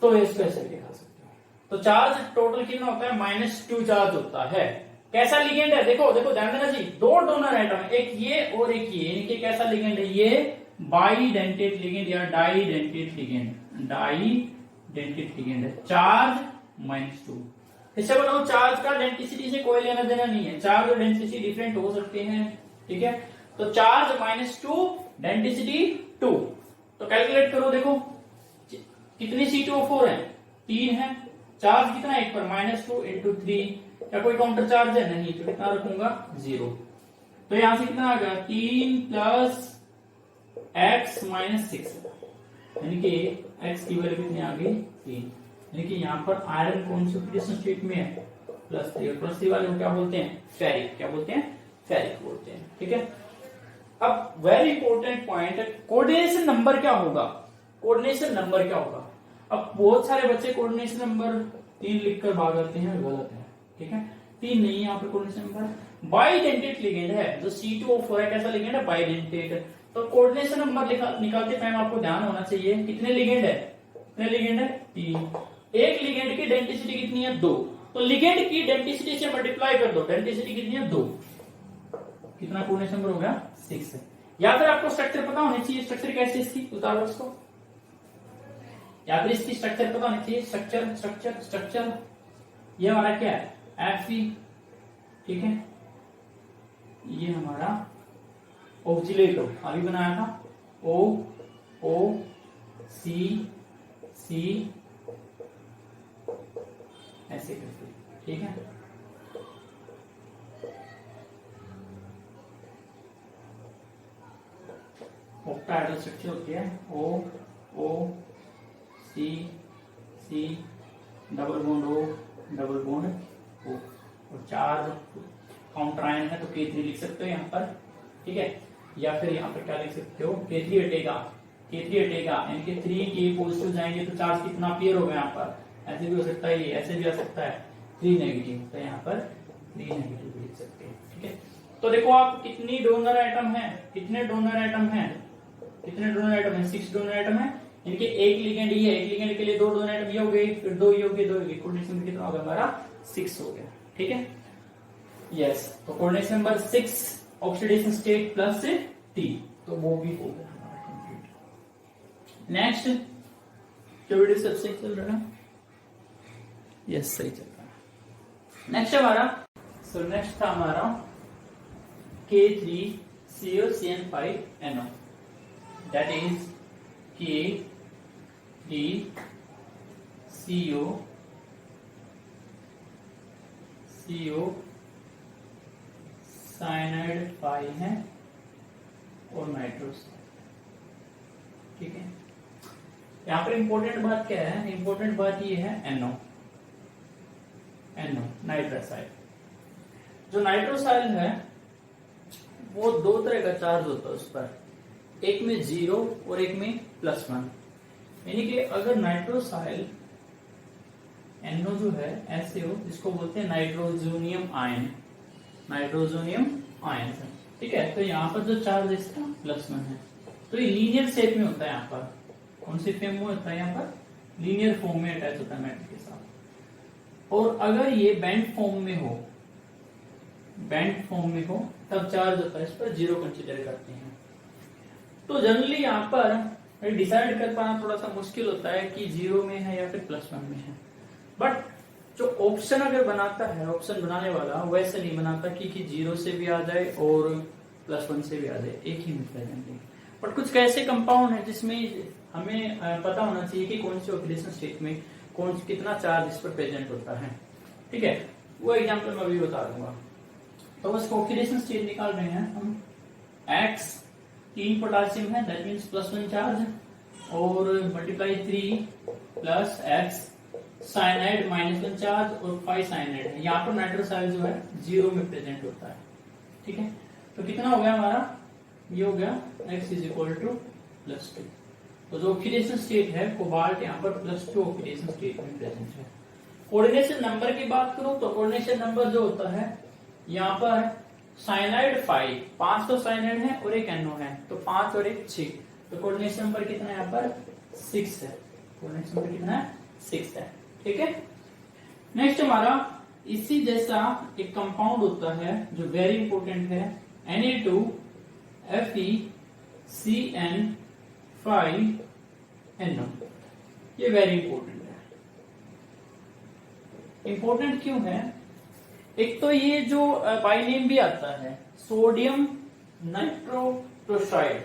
तो इसको ऐसे दिखा सकते हो। तो चार्ज टोटल कितना होता है, -2 चार्ज होता है। कैसा लिगेंड है, देखो ध्यान देना जी, 2 डोनर एटम, एक ये और एक ये, यानी कि कैसा लिगेंड है, ये बाइडेंटेट लिगेंड या डाइडेंटेट लिगेंड है। चार्ज -2, इससे बताऊं चार्ज का डेंसिटी से कोई लेना देना नहीं है, चार्ज और डेंसिटी डिफरेंट हो सकते हैं, ठीक है। तो चार्ज -2 डेंसिटी 2, तो कैलकुलेट करो, देखो कितनी C2O4 है, 3 है, चार्ज कितना है एक पर -2 × 3, क्या कोई काउंटर चार्ज है, नहीं, तो कितना रखूंगा 0। तो यहां से कितना आ गया 3 + x - 6, यानी कि x की वैल्यू कितनी आ गई 3, यानी कि यहाँ पर आयरन कौन से ऑक्सीडेशन स्टेट में है, +3, और +3 वाले को क्या बोलते हैं, फेरिक, क्या बोलते हैं, फेरिक बोलते हैं, ठीक है। अब very important point, coordination number क्या होगा, कोऑर्डिनेशन नंबर क्या होगा। अब बहुत सारे बच्चे कोऑर्डिनेशन नंबर 3 लिखकर भाग आते हैं, गलत है, ठीक है, 3 नहीं है यहाँ पे कोऑर्डिनेशन नंबर, बाइडेंटेट लिगेंड है, जो C2O4 है कैसा लिगेंड है, बाइडेंटेट। तो कोऑर्डिनेशन नंबर निकालते टाइम आपको ध्यान होना चाहिए कितने लिगेंड है, कितने लिगेंड है 3, एक लिगेंड की डेंसिटी कितनी है 2, तो लिगेंड की डेंसिटी से मल्टीप्लाई कर दो, डेंसिटी कितनी है 2, कितना कोऑर्डिनेशन नंबर हो गया 6 है। या फिर आपको स्ट्रक्चर पता होनी चाहिए, स्ट्रक्चर कैसी इसकी उतारो उसको, या फिर इसकी स्ट्रक्चर पता होनी चाहिए, स्ट्रक्चर स्ट्रक्चर स्ट्रक्चर, ये हमारा क्या है Fe, ठीक है, ये हमारा ऑक्सीलेटर अभी बनाया था, O C ऐसे करके, ठीक है। ऑक्टाहेड्रल स्ट्रक्चर होती है O C double bond O double bond O, और चार्ज काउंटर आयन है तो K3 लिख सकते हो यहाँ पर, ठीक है। या फिर यहाँ पर क्या लिख सकते हो, K3 हटेगा, यानी कि 3 के पॉजिटिव जाएंगे तो चार्ज कितना पेयर होगा यहाँ पर, ऐसे भी हो सकता है, ये ऐसे भी आ सकता है 3 नेगेटिव, तो यहाँ पर 3 नेगेटिव लिख सकते हैं, ठीक है। तो देखो आप कितनी डोनर आइटम है, कितने डोनर आइटम है, कितने डोनर आइटम है, 6 डोनर आइटम है, इनके एक लिगेंड ये है, एक लिगेंड के लिए 2 डोनर आइटम ये हो गए, फिर 2 ये हो गए, 2 ये कोऑर्डिनेशन कितना होगा हमारा 6 हो गया, ठीक है। यस, तो coordination number 6 oxidation state plus T, तो वो भी हो गया हमारा कंप्लीट। नेक्स्ट, क्या वीडियो सब सही चल रहा है, यस सही चल रहा है। नेक्स्ट हमारा, सो नेक्स्ट था हमारा K3COCN5NO, that is CO cyanide 5 है और नाइट्रोस, ठीक है। यहाँ पर इंपॉर्टेंट बात क्या है, इंपॉर्टेंट बात ये है NO नाइट्रोसाइल। जो नाइट्रोसाइल है वो 2 तरह का चार्ज होता है उस पर, एक में 0 और एक में +1, यानी कि अगर नाइट्रोसाइल NO जो है ऐसे हो, इसको बोलते हैं नाइट्रोजोनियम आयन, ठीक है। तो यहाँ पर जो चार्ज है इसका +1 है, तो ये लीनियर शेप में होता है, यहाँ पर कौन सी फॉर्म में होता है, यहाँ पर लीनियर फॉर्म में अटैच होता है मेटल के साथ। और अगर ये बेंड फॉर्म में हो तब चार्ज होता है इस पर 0 कंसीडर करते हैं। तो जनरली यहाँ पर डिसाइड कर पाना थोड़ा सा मुश्किल होता है कि 0 में है या फिर +1 में है, बट जो ऑप्शन अगर बनाता है, ऑप्शन बनाने वाला वैसे नहीं बनाता कि 0 से भी आ जाए और +1 से भी आ जाए, एक ही मिलता है। बट कुछ ऐसे कंपाउंड है जिसमें हमें पता होना चाहिए कि कौन से ऑक्सीडेशन स्टेट में कितना चार्ज इस पर प्रेजेंट होता है, ठीक है। वो एग्जांपल मैं अभी बता दूंगा। तो बस ऑक्सीडेशन स्टेट निकाल रहे हैं हम, X 3 पोटेशियम है, दैट मींस +1 चार्ज, और मल्टीप्लाई 3 + X साइनाइड -1 चार्ज और 5 साइनाइड है। यहाँ पर नाइट्रोसाइल जो है 0 में प्रेजेंट होता है, ठीक है। तो कितना हो गया हमारा, ये हो गया X = +2। तो जो ऑक्सीडेशन स्टेट है कोबाल्ट यहाँ पर +2 ऑक्सीडेशन स्टेट में प्रेजेंट है। कोऑर्डिनेशन नंबर की बात करूं तो कोऑर्डिनेशन नंबर जो होता है यहाँ पर साइनाइड 5 तो साइनाइड है और एक NO है, तो 5 और 1 6, तो कोऑर्डिनेशन नंबर कितना है यहाँ पर 6 है, कोऑर्डिनेशन नंबर कितना है 6 है, ठीक है। नेक्स्ट हमारा इसी जैसा एक कंपाउंड होता है जो वेरी इंपॉर्टेंट है, Na2FeCN5NO, ये वेरी इंपॉर्टेंट है। इंपॉर्टेंट क्यों है? एक तो ये जो बाय नेम भी आता है सोडियम नाइट्रोक्लोराइड,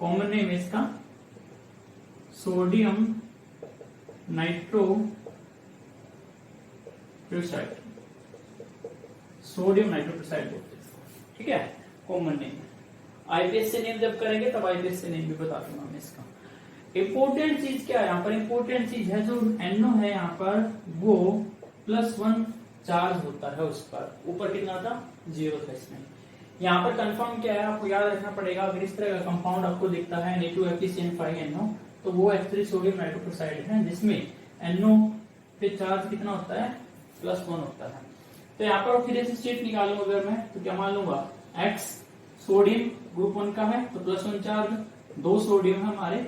कॉमन नेम है इसका सोडियम नाइट्रोक्लोराइड, सोडियम नाइट्रोक्लोराइड बोलते हैं, ठीक है, कॉमन नेम। आईपीएस से नेम जब करेंगे तब आईपीएस से नेम भी बता दूंगा मैं इसका। इंपॉर्टेंट चीज क्या है यहाँ पर? इंपॉर्टेंट चीज है जो NO है यहाँ पर वो +1 चार्ज होता है उस पर, ऊपर कितना था 0 था इसमें। यहाँ पर कंफर्म क्या है आपको याद रखना पड़ेगा, अगर इस तरह का कंपाउंड आपको दिखता है Na2FeCN5NO तो वो एक्चुअली सोडियम नाइट्रोक्लोराइड है जिसमें NO पे चार्ज कितना होता है +1 होता है। तो यहाँ पर ऑक्सीडेशन स्टेट निकालूं अगर मैं तो क्या मान लूंगा X सोडियम ग्रुप 1 का है तो +1 चार्ज, 2 सोडियम है हमारे,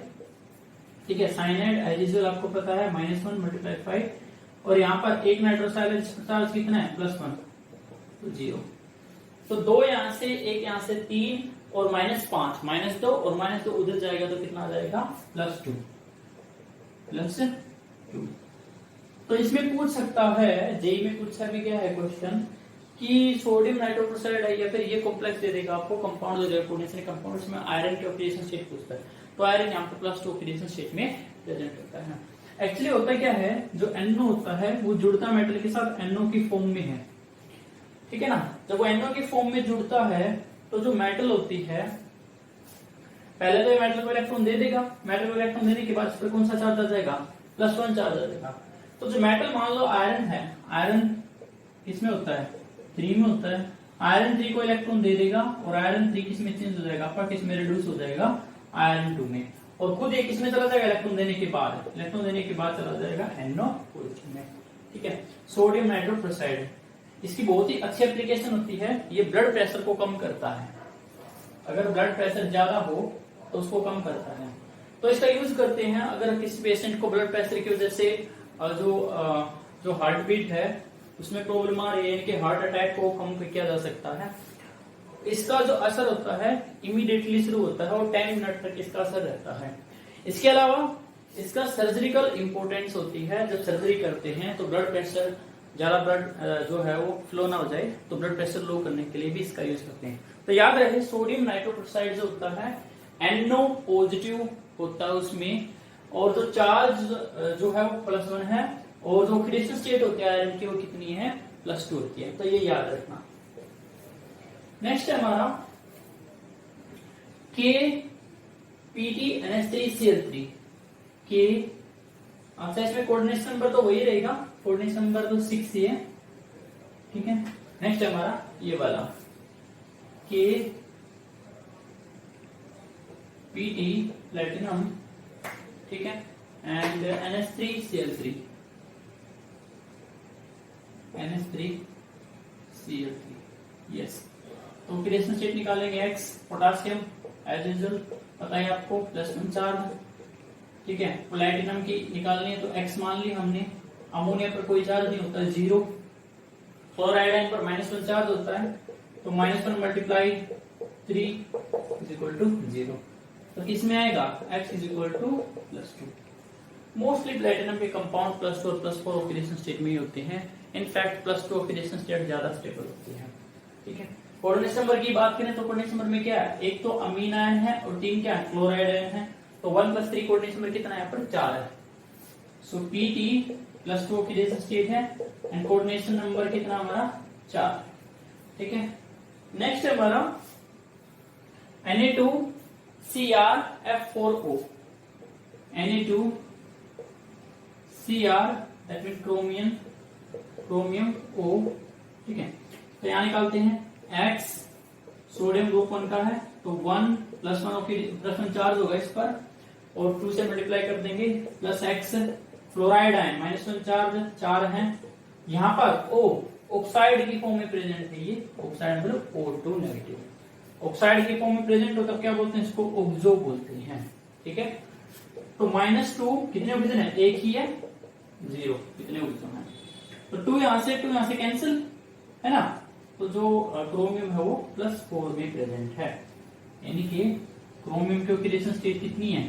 ठीक है, साइनाइड एज यूजुअल आपको पता है -1 × 5 और यहाँ पर एक नाइट्रोसाइड चार्ज कितना है +1 तो 0। तो 2 यहाँ से, एक यहाँ से 3 और -5 -2 और -2 उधर जाएगा तो कितना आ जाएगा +2 तो इसमें पूछ सकता है, जेई में पूछा भी गया है क्वेश्चन कि सोडियम नाइट्रोक्लोराइड है या फिर ये कॉम्प्लेक्स दे देगा आपको, कंपाउंड दे देगा कोऑर्डिनेशन कंपाउंड, इसमें आयरन के ऑक्सीडेशन स्टेट पूछता है तो आयरन यहाँ पे +2 ऑक्सीडेशन स्टेट में प्रेजेंट होता है। एक्चुअली होता क्या है, जो NO होता है वो जुड़ता मेटल के साथ NO की फॉर्म में है, ठीक है ना। जब वो NO की फॉर्म में जुड़ता है तो जो मेटल होती है पहले तो ये मेटल को इलेक्ट्रॉन दे देगा, मेटल को इलेक्ट्रॉन देने के बाद इस पर कौन सा चार्ज आ जाएगा +1 चार्ज आ जाएगा। तो जो मेटल मान लो आयरन है, आयरन किसमें होता है 3 में होता है, आयरन 3 को इलेक्ट्रॉन दे देगा और आयरन 3 किसमें चेंज हो जाएगा आपका, किसमें रिड्यूस हो जाएगा आयरन 2 में, और खुद ये किसमें चला जाएगा इलेक्ट्रॉन देने के बाद, चला जाएगा NO पोजीशन में, ठीक है। सोडियम नाइट्रोक्लोराइड इसकी बहुत ही अच्छी एप्लीकेशन होती है, ये ब्लड प्रेशर को कम करता है, अगर ब्लड प्रेशर ज्यादा हो तो उसको कम करता है। तो इसका यूज करते हैं अगर किसी पेशेंट को ब्लड प्रेशर की वजह से जो हार्ट बीट है उसमें प्रॉब्लम आ रही है, इनके हार्ट अटैक को कम किया जा सकता है। इसका जो असर होता है इमीडिएटली शुरू होता है और 10 मिनट तक इसका असर रहता है। इसके अलावा इसका सर्जरिकल इंपोर्टेंस होती है, जब सर्जरी करते हैं तो ब्लड प्रेशर ज्यादा ब्लड जो है वो फ्लो ना हो जाए तो ब्लड प्रेशर लो करने के लिए भी इसका यूज करते हैं। तो याद रहे सोडियम नाइट्रोक्लोराइड जो होता है NO पॉजिटिव होता है उसमें, और जो चार्ज जो है वो +1 है और जो ऑक्सीडेशन स्टेट होती है आयरन की वो कितनी है +2 होती है, तो ये याद रखना। नेक्स्ट है हमारा KPtNH3Cl3 के, अच्छा इसमें कोऑर्डिनेशन नंबर तो वही रहेगा, कोऑर्डिनेशन नंबर तो 6 ही है, ठीक है। नेक्स्ट है हमारा ये वाला KPt प्लेटिनम, ठीक है, एंड NH3Cl3 यस। तो ऑक्सीडेशन स्टेट निकालेंगे X पोटासियम एज यूजुअल पता है आपको +1 चार्ज, ठीक है। प्लेटिनम की निकालनी है तो X मान ली हमने, अमोनिया पर कोई चार्ज नहीं होता है 0, क्लोराइड पर -1 चार्ज होता है तो -1 × 3 = 0, तो किसमें आएगा X +2। मोस्टली प्लेटिनम के कंपाउंड +2 और +4 ऑक्सीडेशन स्टेट में ही होते हैं, इनफैक्ट +2 ऑक्सीडेशन स्टेट ज्यादा स्टेबल होती है, ठीक है। कोऑर्डिनेशन नंबर की बात करें तो कोऑर्डिनेशन नंबर में क्या है, एक तो अमीन आयन है और 3 क्या है क्लोराइड आयन है, तो 1 + 3 कोऑर्डिनेशन नंबर कितना है यहाँ पर 4 है। सो Pt +2 ऑक्सीडेशन स्टेट है एंड कोऑर्डिनेशन नंबर कितना हमारा 4, ठीक है। नेक्स्ट है हमारा Na2CrF4O, Na2Cr that mean chromium O, ठीक है। तो यहाँ निकालते हैं X सोडियम ग्रुप 1 का है तो 1 +1 चार्ज होगा इस पर और 2 से मल्टीप्लाई कर देंगे +X फ्लोराइड आयन -1 चार्ज 4 है, यहाँ पर O ऑक्साइड की फॉर्म में प्रेजेंट है, ये ऑक्साइड मतलब O2 नेगेटिव, ऑक्साइड की फॉर्म में प्रेजेंट हो तब क्या बोलते हैं इसको ऑक्सो बोलते हैं, ठीक है। तो -2 कितने ऑक्सीजन है, एक ही है 0, कितने ऑक्सीजन है तो 2 यहाँ से कैंसिल है ना, तो जो क्रोमियम है वो +4 में प्रेजेंट है, यानी कि क्रोमियम की ऑक्सीडेशन स्टेट कितनी है,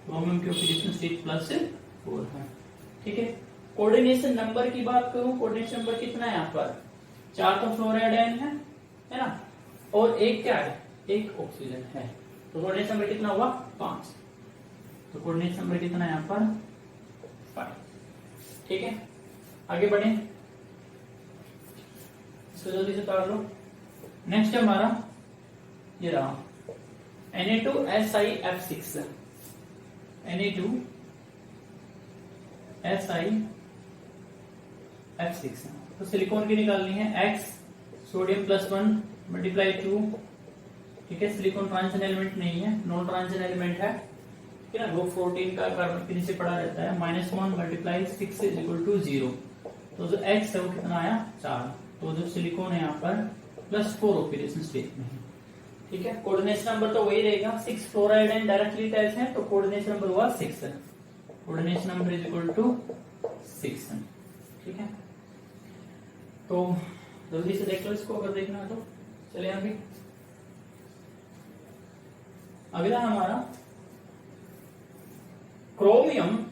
क्रोमियम की ऑक्सीडेशन स्टेट +4 है, ठीक है। कोऑर्डिनेशन नंबर की बात करूं, कोऑर्डिनेशन नंबर कितना है यहाँ पर 4 तो फ्लोराइड आयन है ना, और एक क्या है, एक ऑक्सीजन है, तो कोऑर्डिनेशन नंबर कितना हुआ 5। तो कोऑर्डिनेशन नंबर कितना है यहाँ पर 5। ठीक है, आगे बढ़े, इसको जल्दी से उतार लो। नेक्स्ट हमारा ये रहा Na2SiF6, Na2SiF6। तो सिलिकॉन की निकालनी है x, सोडियम +1 मल्टीप्लाई 2। ठीक है, सिलिकॉन ट्रांजिशन एलिमेंट नहीं है, नॉन ट्रांजिशन एलिमेंट है, ठीक है ना, ग्रुप 14 का कार्बन के नीचे पड़ा रहता है। -1 मल्टीप्लाई 6 इज इक्वल टू 0। तो जो x है वो कितना आया 4। तो जो सिलिकॉन है यहाँ पर +4 ऑक्सीडेशन स्टेट में है। ठीक है, कोऑर्डिनेशन नंबर तो वही रहेगा, 6 फ्लोराइड एंड डायरेक्टली अटैच है, तो कोऑर्डिनेशन नंबर हुआ 6। Coordination number is equal to 6। ठीक है, तो जल्दी से देख लो इसको, अगर देखना है तो चले आगे। अगला हमारा क्रोमियम,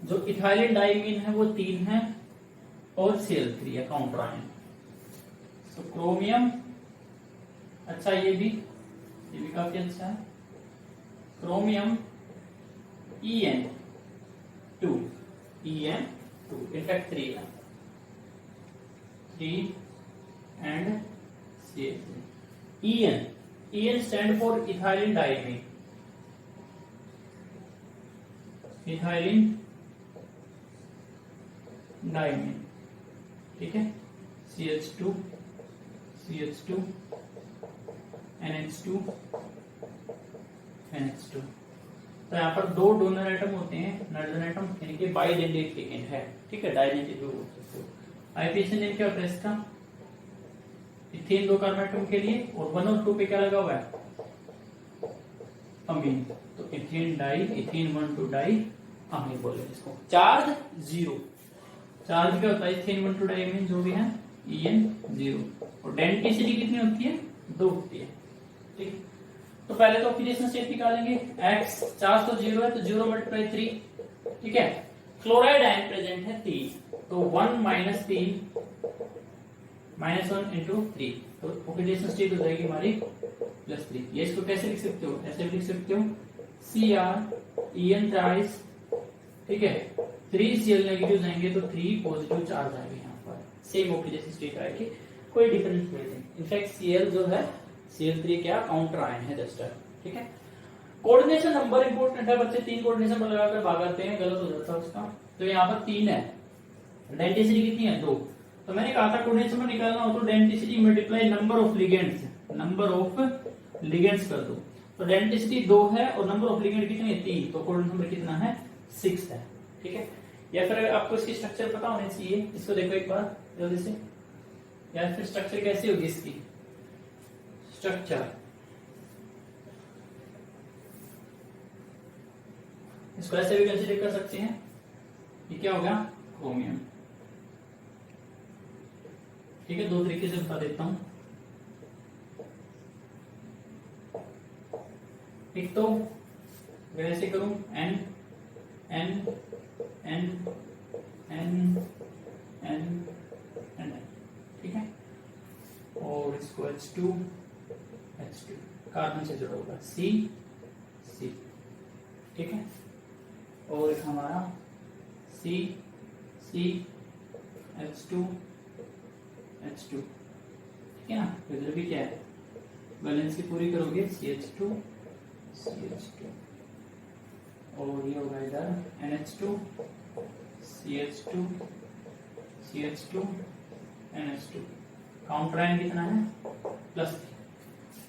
जो इथाइलिन डाइमीन है वो 3 है और Cl3 है काउंटर आयन। तो क्रोमियम, अच्छा ये भी काफी अच्छा है, क्रोमियम En2 इनफैक्ट 3 है, 3 and Cl3। En stand for ethylene diamine, ethylene diamine. ठीक है, CH2 NH2 NH2। तो यहाँ पर 2 डोनर एटम होते हैं, नाइट्रोजन एटम, यानी कि बाइडेंडेट लिगेंड है। ठीक है, डाइडेंटेट भी बोल सकते हो। आईपीएसएन नेम क्या होता है इसका, इथेन 2 कार्बन एटम के लिए, और 1 और 2 पे क्या लगा हुआ है अमीन, तो इथेन 1,2 डाई अमीन बोले इसको। चार्ज 0, चार्ज क्या होता है इथेन 1,2 डाई अमीन जो भी है En0, और डेंसिटी कितनी होती है 2 होती है। ठीक, तो पहले तो ऑक्सीडेशन स्टेट निकालेंगे, x चार्ज तो 0 है, तो 0 मल्टीप्लाई 3। ठीक है, क्लोराइड आयन प्रेजेंट है 3, तो 1 - 3 -1 × 3, तो ऑक्सीडेशन स्टेट हो जाएगी हमारी +3। ये इसको कैसे लिख सकते हो, ऐसे लिख सकते हो Cr En थ्राइस। ठीक है, 3 Cl नेगेटिव जाएंगे तो 3 पॉजिटिव चार्ज आएंगे, यहाँ पर सेम ऑक्सीडेशन स्टेट आएगी, कोई डिफरेंस नहीं। इनफैक्ट Cl जो है Cl3 क्या काउंटर आयन है जस्ट। ठीक है, कोऑर्डिनेशन नंबर इंपॉर्टेंट है बच्चे, 3 कोऑर्डिनेशन नंबर लगाकर भागाते हैं, गलत हो जाता है उसका। तो यहाँ पर 3 है, डेंसिटी कितनी है 2। तो मैंने कहा था कोऑर्डिनेशन नंबर निकालना हो तो density multiply number of ligands कर दो। तो डेंसिटी 2 है और नंबर ऑफ लिगेंड कितनी है 3, तो कोऑर्डिनेशन नंबर कितना है 6 है। ठीक है, या फिर आपको इसकी स्ट्रक्चर पता होनी चाहिए, इसको देखो एक बार जल्दी से, या फिर स्ट्रक्चर कैसी होगी इसकी स्ट्रक्चर, इसको ऐसे भी कंसीडर कर सकते हैं। ये क्या होगा क्रोमियम। ठीक है, 2 तरीके से बता देता हूं। एक तो वैसे करूं N N N N N N, ठीक है, और इसको H2 कार्बन से जुड़ा होगा C। ठीक है, और एक हमारा C H2 ठीक है ना, इधर भी क्या है बैलेंस की पूरी करोगे CH2 और ये होगा इधर NH2 CH2 NH2। Counter ion कितना है +3।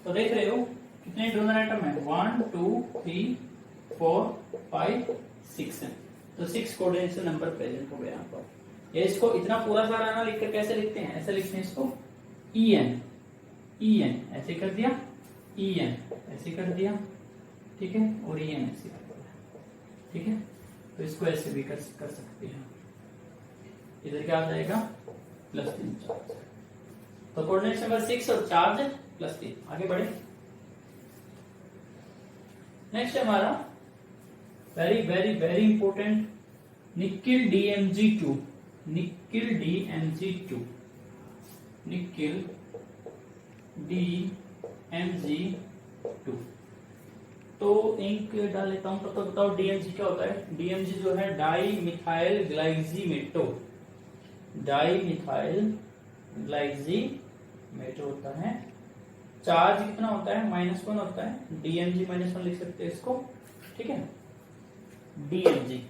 तो देख रहे हो कितने डोनर एटम है 1 2 3 4 5 6 है, तो 6 कोऑर्डिनेशन नंबर प्रेजेंट हो गया यहाँ पर। ये इसको इतना पूरा सारा ना लिखकर कैसे लिखते हैं, ऐसे लिखते हैं इसको En ऐसे कर दिया, En ऐसे कर दिया, ठीक है, और En ऐसे कर दिया। ठीक है, तो इसको ऐसे भी कर सकते हैं। इधर क्या आ जाएगा +3 चार्ज। तो कोऑर्डिनेशन नंबर 6 और चार्ज +3। आगे बढ़े, नेक्स्ट हमारा very very very important nickel DMG2, nickel DMG2, nickel DMG2। तो इंक डाल लेता हूं, तो बताओ DMG क्या होता है। DMG जो है डाई मिथाइल ग्लाइजीमेटो, डाई मिथाइल ग्लाइजीमेटो होता है। चार्ज कितना होता है, -1 होता है। DMG -1 लिख सकते हैं इसको, ठीक है। DMG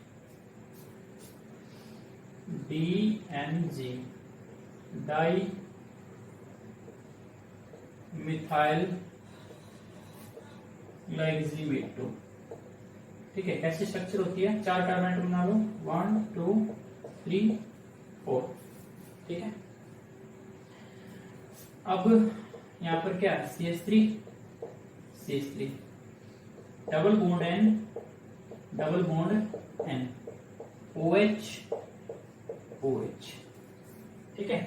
डाई मिथाइल ग्लाइजीमेटो, ठीक है। कैसी स्ट्रक्चर होती है, 4 कार्बन एटम बना लो, 1 2 3 4, ठीक है। अब यहां पर क्या है, CH3 double bond N, double bond N, OH, ठीक है।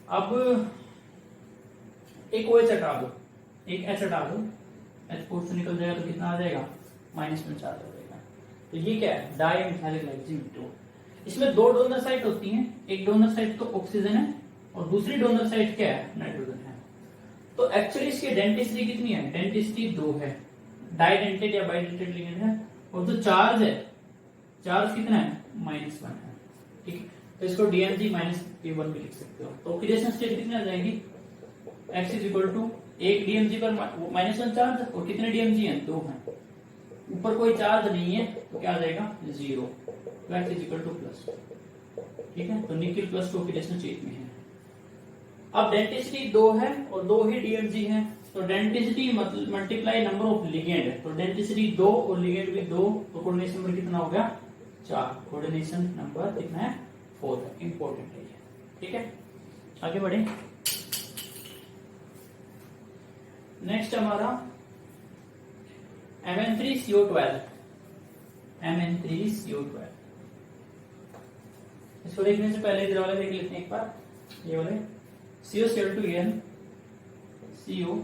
अब एक OH हटा दो, एक H हटा दो, H फोर से निकल जाएगा तो कितना आ जाएगा, -1 चार्ज हो जाएगा। तो ये क्या है, डाई मिथाइल ग्लाइजीमेटो। इसमें 2 डोनर साइट होती हैं, एक डोनर साइट तो ऑक्सीजन है और दूसरी डोनर साइट क्या है, नाइट्रोजन है। तो एक्चुअली इसकी डेंसिटी कितनी है, डेंसिटी 2 है, डाइडेंटेड या बाइडेंटेड लिगेंड है। और जो चार्ज है, चार्ज कितना है, -1 है, ठीक है। तो इसको DMG -P1 भी लिख सकते हो। तो ऑक्सीडेशन स्टेट कितनी आ जाएगी, X इज इक्वल टू, एक DMG पर -1 चार्ज और कितने DMG हैं, 2 हैं। ऊपर कोई चार्ज नहीं है तो क्या आ जाएगा, 0। तो X is equal to plus, ठीक है। तो nickel plus two oxidation state में है। अब डेंसिटी 2 है और 2 ही DMG है, तो density multiply number of ligand है। तो डेंसिटी 2 और लिगेंड भी 2, तो कोऑर्डिनेशन नंबर कितना हो गया, 4। कोऑर्डिनेशन नंबर कितना है, 4 है। इंपॉर्टेंट है ये, ठीक है। आगे बढ़े, नेक्स्ट हमारा Mn3CO12, Mn3CO12। इसको देखने से पहले इधर वाले देख लेते हैं एक बार, ये वाले COCl2n, COCl2,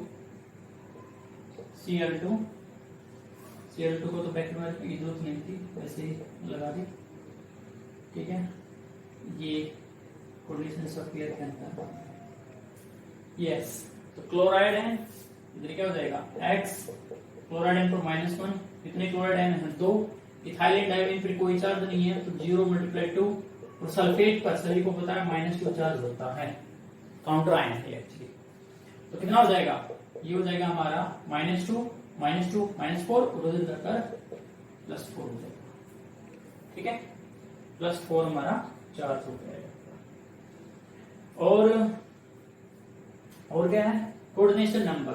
Cl2 को तो ब्रैकेट में रखने की जरूरत नहीं थी, वैसे ही लगा दी, ठीक है। ये कोऑर्डिनेशन सॉफ्टवेयर के अंदर, यस। तो क्लोराइड है, इधर क्या हो जाएगा, X, क्लोराइड N पर -1, कितने क्लोराइड N है, 2। इथाइलिन डाइविन पर कोई चार्ज नहीं है तो 0 × 2। और सल्फेट पर सभी को पता है -2 चार्ज होता है, काउंटर आयन है एक्चुअली। तो कितना हो जाएगा, ये हो जाएगा हमारा -2 -4 और उधर जाकर +4 हो जाएगा, ठीक है। +4 हमारा चार्ज हो जाएगा। और क्या है, कोऑर्डिनेशन नंबर,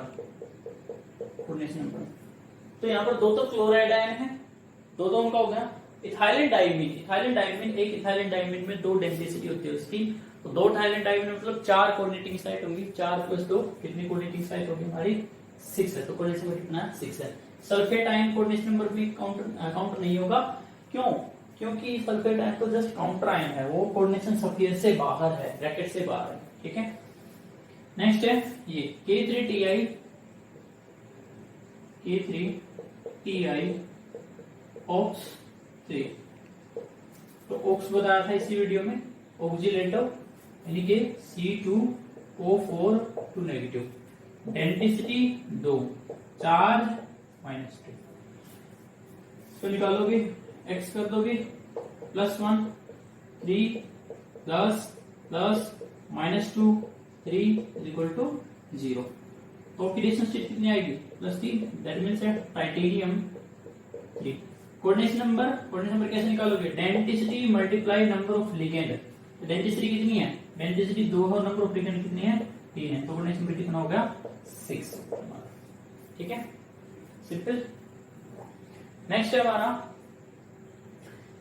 तो यहाँ पर 2 तो क्लोराइड आयन है, 2 उनका हो गया। इथाइलिन डाइमीन, एक इथाइलिन डाइमीन में 2 डेंसिटी होती है उसकी, तो 2 इथाइलिन डाइमीन मतलब 4 कोऑर्डिनेटिंग साइट होंगी, 4 + 2 कितनी कोऑर्डिनेटिंग साइट होगी हमारी, 6 है। तो कोऑर्डिनेशन नंबर कितना, 6 है। सल्फेट आयन कोऑर्डिनेशन नंबर भी काउंट नहीं होगा, क्यों, क्योंकि सल्फेट आयन तो जस्ट काउंटर आयन है, वो कोऑर्डिनेशन स्फीयर से बाहर है, ब्रैकेट से बाहर है, ठीक है। नेक्स्ट है ये K3Ti ऑक्स 3। तो ऑक्स बताया था इसी वीडियो में, ऑक्सीलेटो यानी कि C2O4 2 नेगेटिव, डेंसिटी 2, चार्ज -2। तो निकालोगे, X कर दोगे, +1 3 प्लस -2 3 = 0। तो ऑक्सीडेशन स्टेट कितनी आएगी, +3, that means titanium 3। Coordination number कैसे निकालोगे, density multiply number of ligand. तो डेंसिटी कितनी है, डेंसिटी 2 और नंबर ऑफ लिगेंड कितनी है, 3 है। तो कोऑर्डिनेशन नंबर कितना होगा, 6, ठीक है, सिंपल। नेक्स्ट है हमारा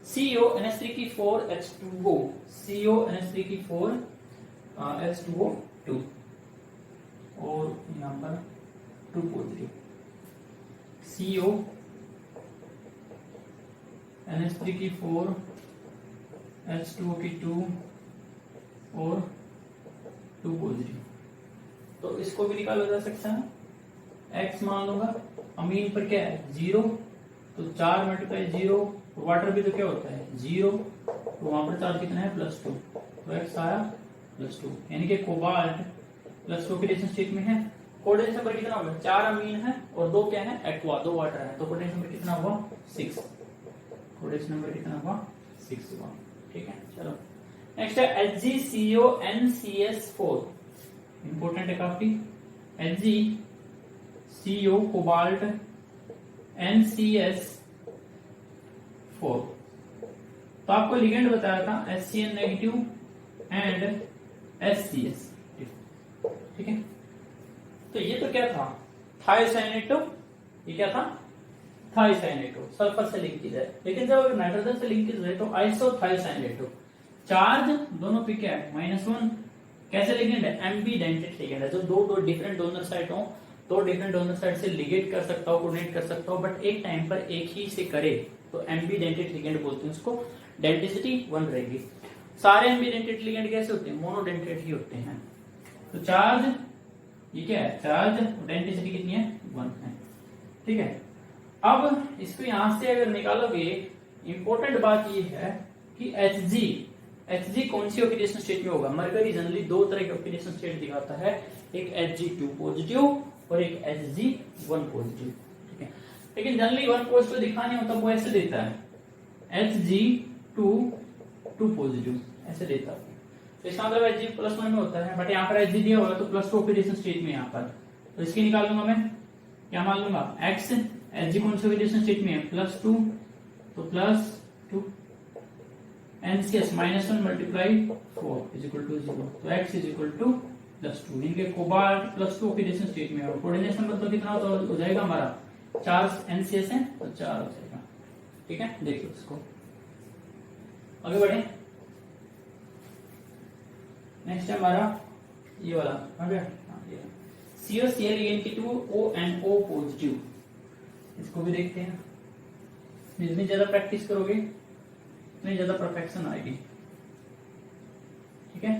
CONH3 CONH3 और नंबर 2 पॉजिटिव, CONH3 H2O 2 और 2 पॉजिटिव। तो इसको भी निकाला जा सकता है। X मान लूंगा, अमीन पर क्या है, 0, तो 4 × 0 और वाटर भी तो क्या होता है 0, तो वहां पर चार्ज कितना है +2, तो x आया +2, यानी कि कोबाल्ट +2 ऑक्सीडेशन स्टेट में है। कोऑर्डिनेशन नंबर कितना होगा, 4 अमीन है और 2 क्या है एक्वा, 2 वाटर है, तो कोऑर्डिनेशन नंबर कितना हुआ 6, कोऑर्डिनेशन नंबर कितना हुआ 6 हुआ। ठीक है, चलो नेक्स्ट है HgCONCS4, इंपॉर्टेंट है काफी। HgCO कोबाल्ट NCS4, तो आपको लिगेंड बताया था HCN नेगेटिव एंड HCS, ठीक है। तो ये तो क्या था थायोसाइनेटो, ये क्या था थायोसाइनेटो, सल्फर से लिंकेज है, लेकिन जब नाइट्रोजन से लिंकेज है तो आइसोथायोसाइनेटो, चार्ज दोनों पे क्या है -1, कैसे लिगेंड है एम्बीडेंटेड लिगेंड है, जो दो डिफरेंट डोनर साइट हो, 2 डिफरेंट डोनर साइड से लिगेट कर सकता हो, कोऑर्डिनेट कर सकता हो, बट एक टाइम पर एक ही से करे तो एम्बीडेंटेड लिगेंड बोलते हैं उसको, डेंसिटी 1 रहेगी। सारे एम्बीडेंटेड लिगेंड कैसे होते हैं, मोनोडेंटेड ही होते हैं। तो चार्ज ये क्या है, चार्ज डेंसिटी कितनी है 1 है, ठीक है। अब इसको यहां से अगर निकालोगे, इंपॉर्टेंट बात ये है कि Hg कौन सी ऑक्सीडेशन स्टेट में होगा। मरकरी जनरली 2 तरह के ऑक्सीडेशन स्टेट दिखाता है, एक Hg2 पॉजिटिव और एक Hg1 पॉजिटिव, ठीक है। लेकिन जनरली 1 पॉजिटिव दिखाने होता वो ऐसे देता है Hg2 पॉजिटिव ऐसे देता है, तो इसका मतलब Hg+1 में होता है, बट यहाँ पर Hg दिया होगा तो +2 ऑक्सीडेशन स्टेट में यहाँ पर, तो इसकी निकाल लूंगा मैं, क्या मान लूंगा x, Hg कौन सी ऑक्सीडेशन स्टेट में है +2, तो +2 NCS -1 × 4 = 0, तो x +2, इनके कोबाल्ट +2 ऑक्सीडेशन स्टेट में है, और कोऑर्डिनेशन नंबर तो कितना हो जाएगा हमारा 4 NCS है तो 4 हो जाएगा, ठीक है। देखिए इसको आगे बढ़े, नेक्स्ट है हमारा ये वाला आ गया, COCl ONO पॉजिटिव, इसको भी देखते हैं। जितनी ज्यादा प्रैक्टिस करोगे उतनी ज्यादा परफेक्शन आएगी, ठीक है।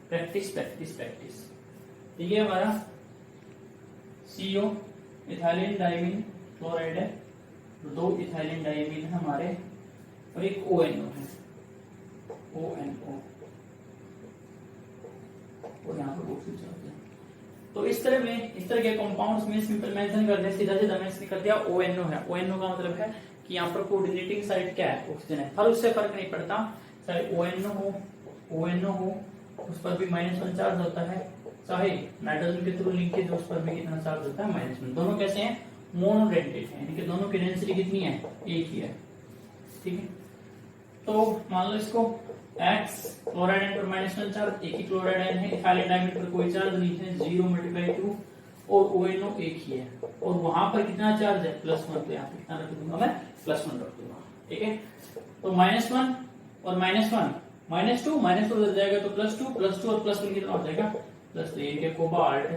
प्रैक्टिस प्रैक्टिस प्रैक्टिस, तो ये हमारा CO इथाइलिन डाइमीन क्लोराइड है, 2 इथाइलिन डाइमीन है हमारे, और एक ONO है, ONO, और यहाँ पर बॉक्स चलते हैं। तो इस तरह के कंपाउंड्स में सिंपल मेंशन कर दिया, सीधा मेंशन कर दिया ONO है। ONO का मतलब है कि यहाँ पर कोऑर्डिनेटिंग साइड क्या है, ऑक्सीजन है, हर उससे फर्क नहीं पड़ता, चाहे ONO हो उस पर भी -1 चार्ज होता है, चाहे नाइट्रोजन के थ्रू लिंकेज उस पर भी कितना चार्ज होता है -1। दोनों कैसे हैं मोनोडेंटेड है, यानी कि दोनों की डेंसिटी कितनी है एक ही है, ठीक है। तो मान लो इसको X क्लोराइड पर -1 चार्ज, एक ही क्लोराइड आयन है, इथाइलिन डाइमीन पर कोई चार्ज नहीं है, 0 × 2, और ONO एक ही है, और वहां पर कितना चार्ज है +1, तो यहाँ पे कितना रख दूंगा मैं +1 रख दूंगा, ठीक है। तो -1 और -1 -2 उधर जाएगा तो +2 और +1 कितना हो जाएगा +3 के कोबाल्ट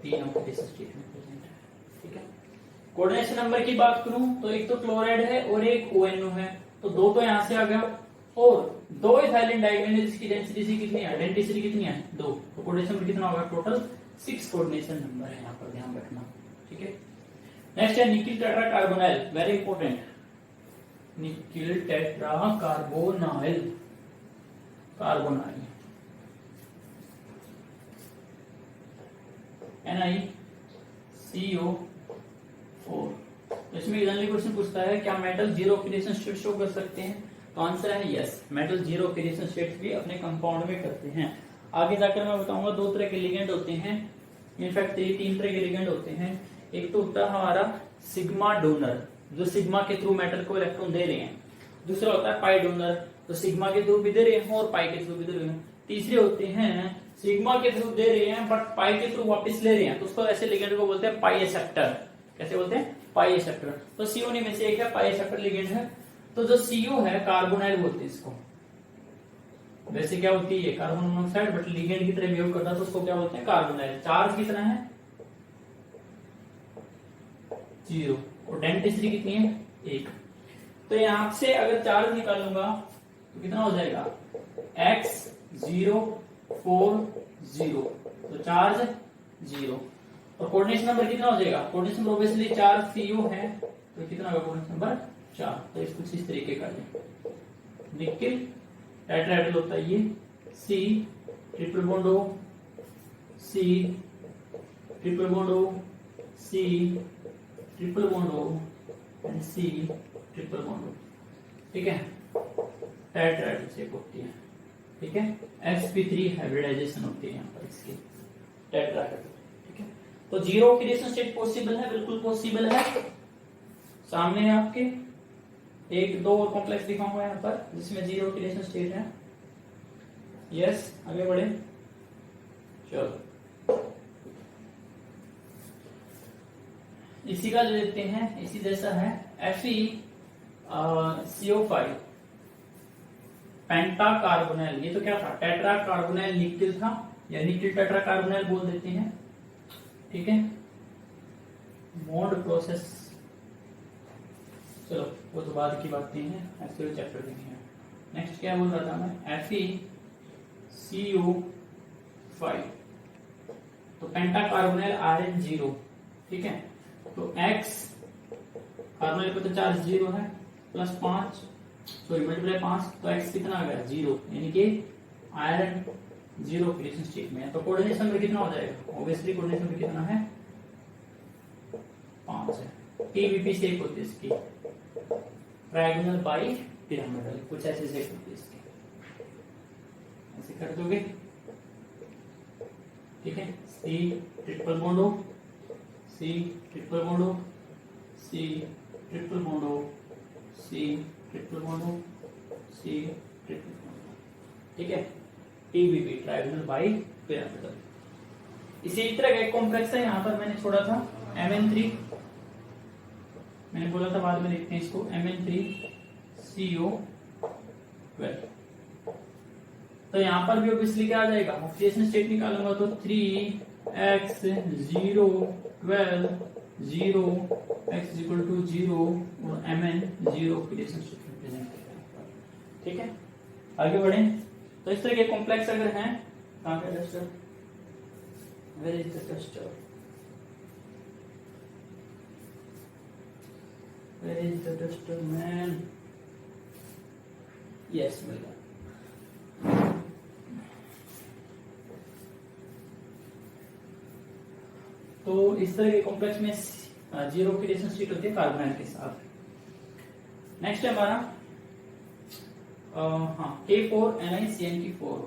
3 ऑक्सीडेशन स्टेट में प्रेजेंट है, ठीक है। कोऑर्डिनेशन नंबर की बात करूं तो एक तो क्लोराइड है और एक ONO है, तो 2 तो यहां से आ गया, और 2 इथाइलिन डाइमीन जिसकी डेंसिटी कितनी है, डेंसिटी कितनी है 2, तो कोऑर्डिनेशन नंबर कितना होगा टोटल 6 कोऑर्डिनेशन नंबर है, यहाँ पर ध्यान रखना, ठीक है। नेक्स्ट है nickel tetra carbonyl, very important, nickel tetra carbonyl, NiCO4। तो इसमें जनरली क्वेश्चन पूछता है क्या मेटल 0 ऑक्सीडेशन स्टेट शो कर सकते हैं, तो आंसर है यस, मेटल 0 ऑक्सीडेशन स्टेट भी अपने कंपाउंड में करते हैं। आगे जाकर मैं बताऊंगा 2 तरह के लिगेंड होते हैं, इनफैक्ट 3 तरह के लिगेंड होते हैं। एक तो होता है हमारा सिग्मा डोनर, जो सिग्मा के थ्रू मेटल को इलेक्ट्रॉन दे रहे हैं, दूसरा होता है पाई डोनर, तो सिग्मा के थ्रू भी दे रहे हैं और पाई के थ्रू भी दे रहे हैं। तीसरे होते हैं सिग्मा के थ्रू दे रहे हैं बट पाई के थ्रू वापस ले रहे हैं, तो उसको ऐसे लिगेंड को बोलते हैं पाई एक्सेप्टर। कैसे बोलते हैं पाई एक्सेप्टर, तो CO में से एक है पाई एक्सेप्टर लिगेंड है। तो जो CO है कार्बोनाइल बोलते हैं इसको, वैसे क्या होती है कार्बन मोनोऑक्साइड, बट लिगेंड की तरह बिहेव करता है तो उसको क्या बोलते हैं कार्बोनाइल। चार्ज कितना है 0 और डेंसिटी कितनी है 1। तो यहां से अगर चार्ज निकालूंगा तो कितना हो जाएगा X 0 4 0, तो चार्ज 0, और कोऑर्डिनेशन नंबर कितना हो जाएगा, coordination number obviously charge CO है तो कितना होगा कोऑर्डिनेशन नंबर 4, तो इसको इस तरीके का लें। निकिल टेट्राहेड्रल होता है ये, C triple bond O, C triple bond O, C triple bond O and C triple bond O। ठीक है, टेट्राहेड्रल शेप होती है। ठीक है, sp3 हाइब्रिडाइजेशन होती है यहाँ पर इसकी टेट्राहेड्रल। ठीक है, तो जीरो ऑक्सीडेशन स्टेट पॉसिबल है, बिल्कुल पॉसिबल है। सामने है आपके एक दो और कॉम्प्लेक्स लिखा हुआ है यहाँ पर जिसमें जीरो ऑक्सीडेशन स्टेट है। यस, आगे बढ़े। चलो इसी का जो देखते हैं, इसी जैसा है FeCO5 पेंटा कार्बोनेल। ये तो क्या था, टेट्रा कार्बोनेल निकिल था, या निकिल टेट्रा कार्बोनेल बोल देते हैं। ठीक है, बॉन्ड प्रोसेस, चलो वो तो बाद की बातें हैं, ऐसे चैप्टर भी नहीं है। नेक्स्ट क्या बोल रहा था मैं, FeCO5 तो पेंटा कार्बोनेल Rn0। ठीक है, तो X कार्बोनेल पे तो चार्ज 0 है, प्लस 5 सॉरी मल्टीप्लाई 5, तो X कितना आ गया 0, यानी कि आयरन 0 ऑक्सीडेशन स्टेट में है। तो कोऑर्डिनेशन में कितना हो जाएगा, ऑब्वियसली कोऑर्डिनेशन में कितना है 5 है। TBP शेप होती है इसकी, ट्रायंगुलर बाई पिरामिडल, कुछ ऐसे शेप होती है इसकी, ऐसे कर दोगे। ठीक है, C triple bond O, C triple bond O, C triple bond O, C triple bond O, C triple bond O। ठीक है, TBP ट्रायंगुलर बाई पिरामिडल। इसी तरह का एक कॉम्प्लेक्स है, यहाँ पर मैंने छोड़ा था Mn3, मैंने बोला था बाद में लिखते हैं इसको, Mn3CO12। तो यहाँ पर भी ऑब्वियसली क्या आ जाएगा, ऑक्सीडेशन स्टेट निकालूंगा तो 3x 0 12 0 x इक्वल टू 0 और Mn 0 ऑक्सीडेशन स्टेट रिप्रेजेंट करता है। ठीक है, आगे बढ़े। तो इस तरह के कॉम्प्लेक्स अगर हैं, कहाँ पे duster, where is the duster, where is the duster man? Yes, मिल गया। तो इस तरह के कॉम्प्लेक्स में जीरो ऑक्सीडेशन स्टेट होती है कार्बोनाइल के साथ। नेक्स्ट है हमारा K4NiCN4,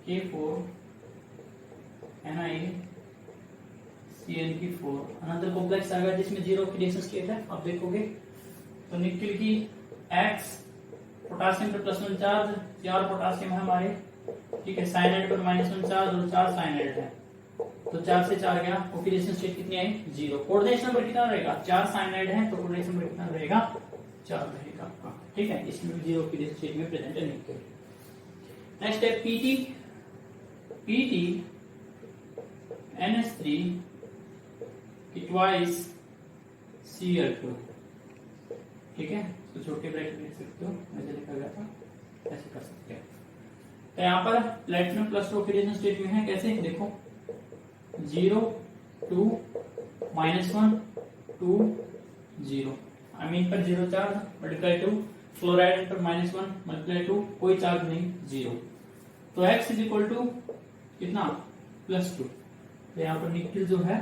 K4NiCN4 अनदर कॉम्प्लेक्स आ गया जिसमें जीरो ऑक्सीडेशन स्टेट है। अब देखोगे तो निकिल की X पोटासियम पर +1 चार्ज, 4 पोटासियम है हमारे। ठीक है, साइनाइड पर -1 चार्ज और 4 साइनाइड है, तो 4 से 4 गया, ऑक्सीडेशन स्टेट कितनी आई 0। कोऑर्डिनेशन नंबर कितना रहेगा, 4 साइनाइड है तो कोऑर्डिनेशन नंबर कितना रहेगा 4 रहेगा आपका। ठीक है, इसमें जीरो ऑक्सीडेशन स्टेट में प्रेजेंट है निकिल। नेक्स्ट है PT NH3 ट्वाइस Cl2। ठीक है, तो छोटे ब्रैकेट लिख सकते हो, ऐसे लिखा गया था, ऐसे कर सकते हैं। तो यहाँ पर प्लेटिनम +2 ऑक्सीडेशन स्टेट में है, कैसे देखो 0 2 -1 2 0, अमीन पर 0 चार्ज मल्टीप्लाई 2, फ्लोराइड पर -1 मल्टीप्लाई 2, कोई चार्ज नहीं 0। तो X इज इक्वल टू कितना +2, तो यहाँ पर निकिल जो है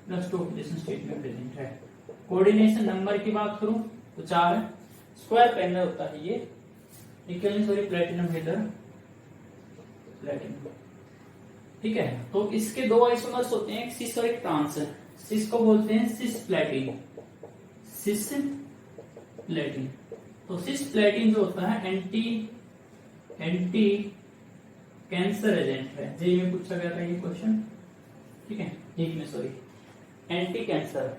+2 ऑक्सीडेशन स्टेट में प्रेजेंट है। कोऑर्डिनेशन नंबर की बात करूं तो 4 है, स्क्वायर पेनल होता है ये, निकिल नहीं सॉरी प्लेटिनम हेडर प्लेटिनम। ठीक है, तो इसके दो आइसोमर्स होते हैं, एक सिस और एक ट्रांस। सिस को बोलते हैं सिस प्लेटिन, सिस प्लेटिन। तो सिस प्लेटिन जो होता है एंटी कैंसर एजेंट है, जेई में पूछा गया था ये क्वेश्चन। ठीक है, ठीक में सॉरी एंटी कैंसर,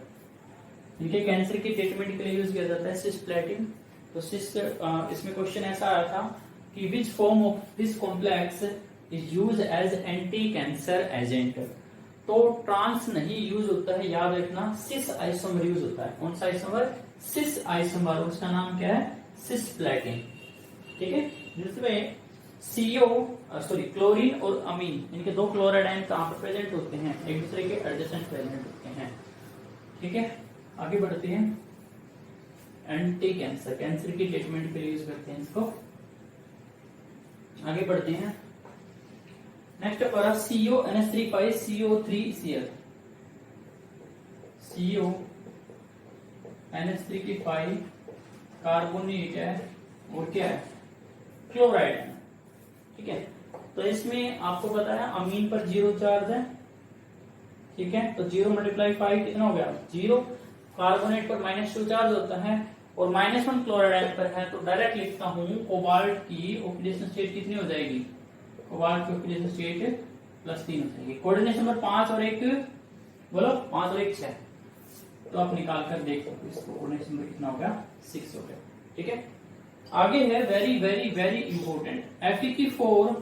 इनके कैंसर की ट्रीटमेंट के लिए यूज किया जाता है सिस्प्लेटिन। तो इसमें क्वेश्चन ऐसा आया था कि which form of this complex is use as anti cancer agent. तो ट्रांस नहीं यूज होता है, याद रखना, सिस आइसोमर यूज होता है। कौन सा आइसोमर, सिस आइसोमर, उसका नाम क्या है सिस्प्लेटिन। ठीक है, जिसमें क्लोरीन और अमीन, इनके दो क्लोराइड आयन कहां पर प्रेजेंट होते हैं, एक दूसरे के एडजेसेंट प्रेजेंट होते हैं। ठीक है, आगे बढ़ते हैं। एंटी कैंसर, कैंसर की ट्रीटमेंट के लिए यूज करते हैं इसको। आगे बढ़ते हैं। नेक्स्ट हमारा CONH3 CO3Cl, CONH3 कार्बोनेट है और क्या है, क्लोराइड है, ठीक है। तो इसमें आपको पता है अमीन पर 0 चार्ज है, ठीक है। तो 0 × 5 कितना हो गया 0। कार्बोनेट पर -2 चार्ज होता है और -1 क्लोराइड आयन पर है, तो डायरेक्ट लिखता हूं कोबाल्ट की ऑक्सीडेशन स्टेट कितनी हो जाएगी, कोबाल्ट की ऑक्सीडेशन स्टेट +3 हो जाएगी। कोऑर्डिनेशन नंबर 5 और 1 बोलो, 5 और 1 6, तो आप निकाल कर देख सकते हो इसको, कोऑर्डिनेशन नंबर कितना हो गया 6 हो गया, ठीक है। आगे है very very very important Fe4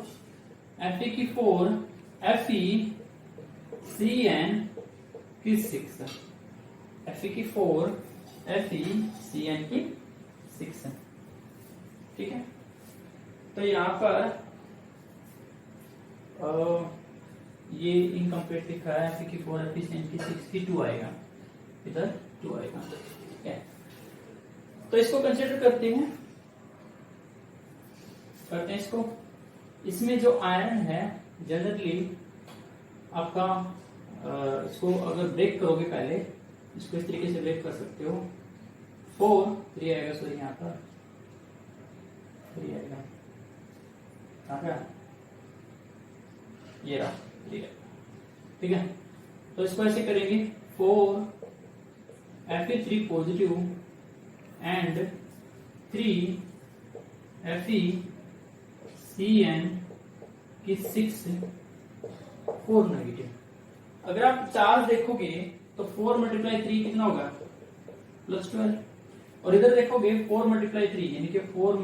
FeCN की 6, Fe4 FeCN की 6, ठीक है। तो यहाँ पर ये इनकम्प्लीट लिखा है, Fe4 FeCN की 6 की 2 आएगा, इधर 2 आएगा, ठीक है। तो इसको कंसिडर करते हैं इसको। इसमें जो आयरन है जनरली आपका इसको अगर ब्रेक करोगे पहले, इसको इस तरीके से ब्रेक कर सकते हो, 3 आएगा, सॉरी यहाँ पर 3 आएगा, ये रहा 3, ठीक है। तो इसको ऐसे करेंगे 4 Fe3 पॉजिटिव एंड 3 FeCN की 6 4 नेगेटिव। अगर आप चार्ज देखोगे तो 4 × 3 कितना होगा +12, और इधर देखोगे 4 × 3 यानी कि 4 ×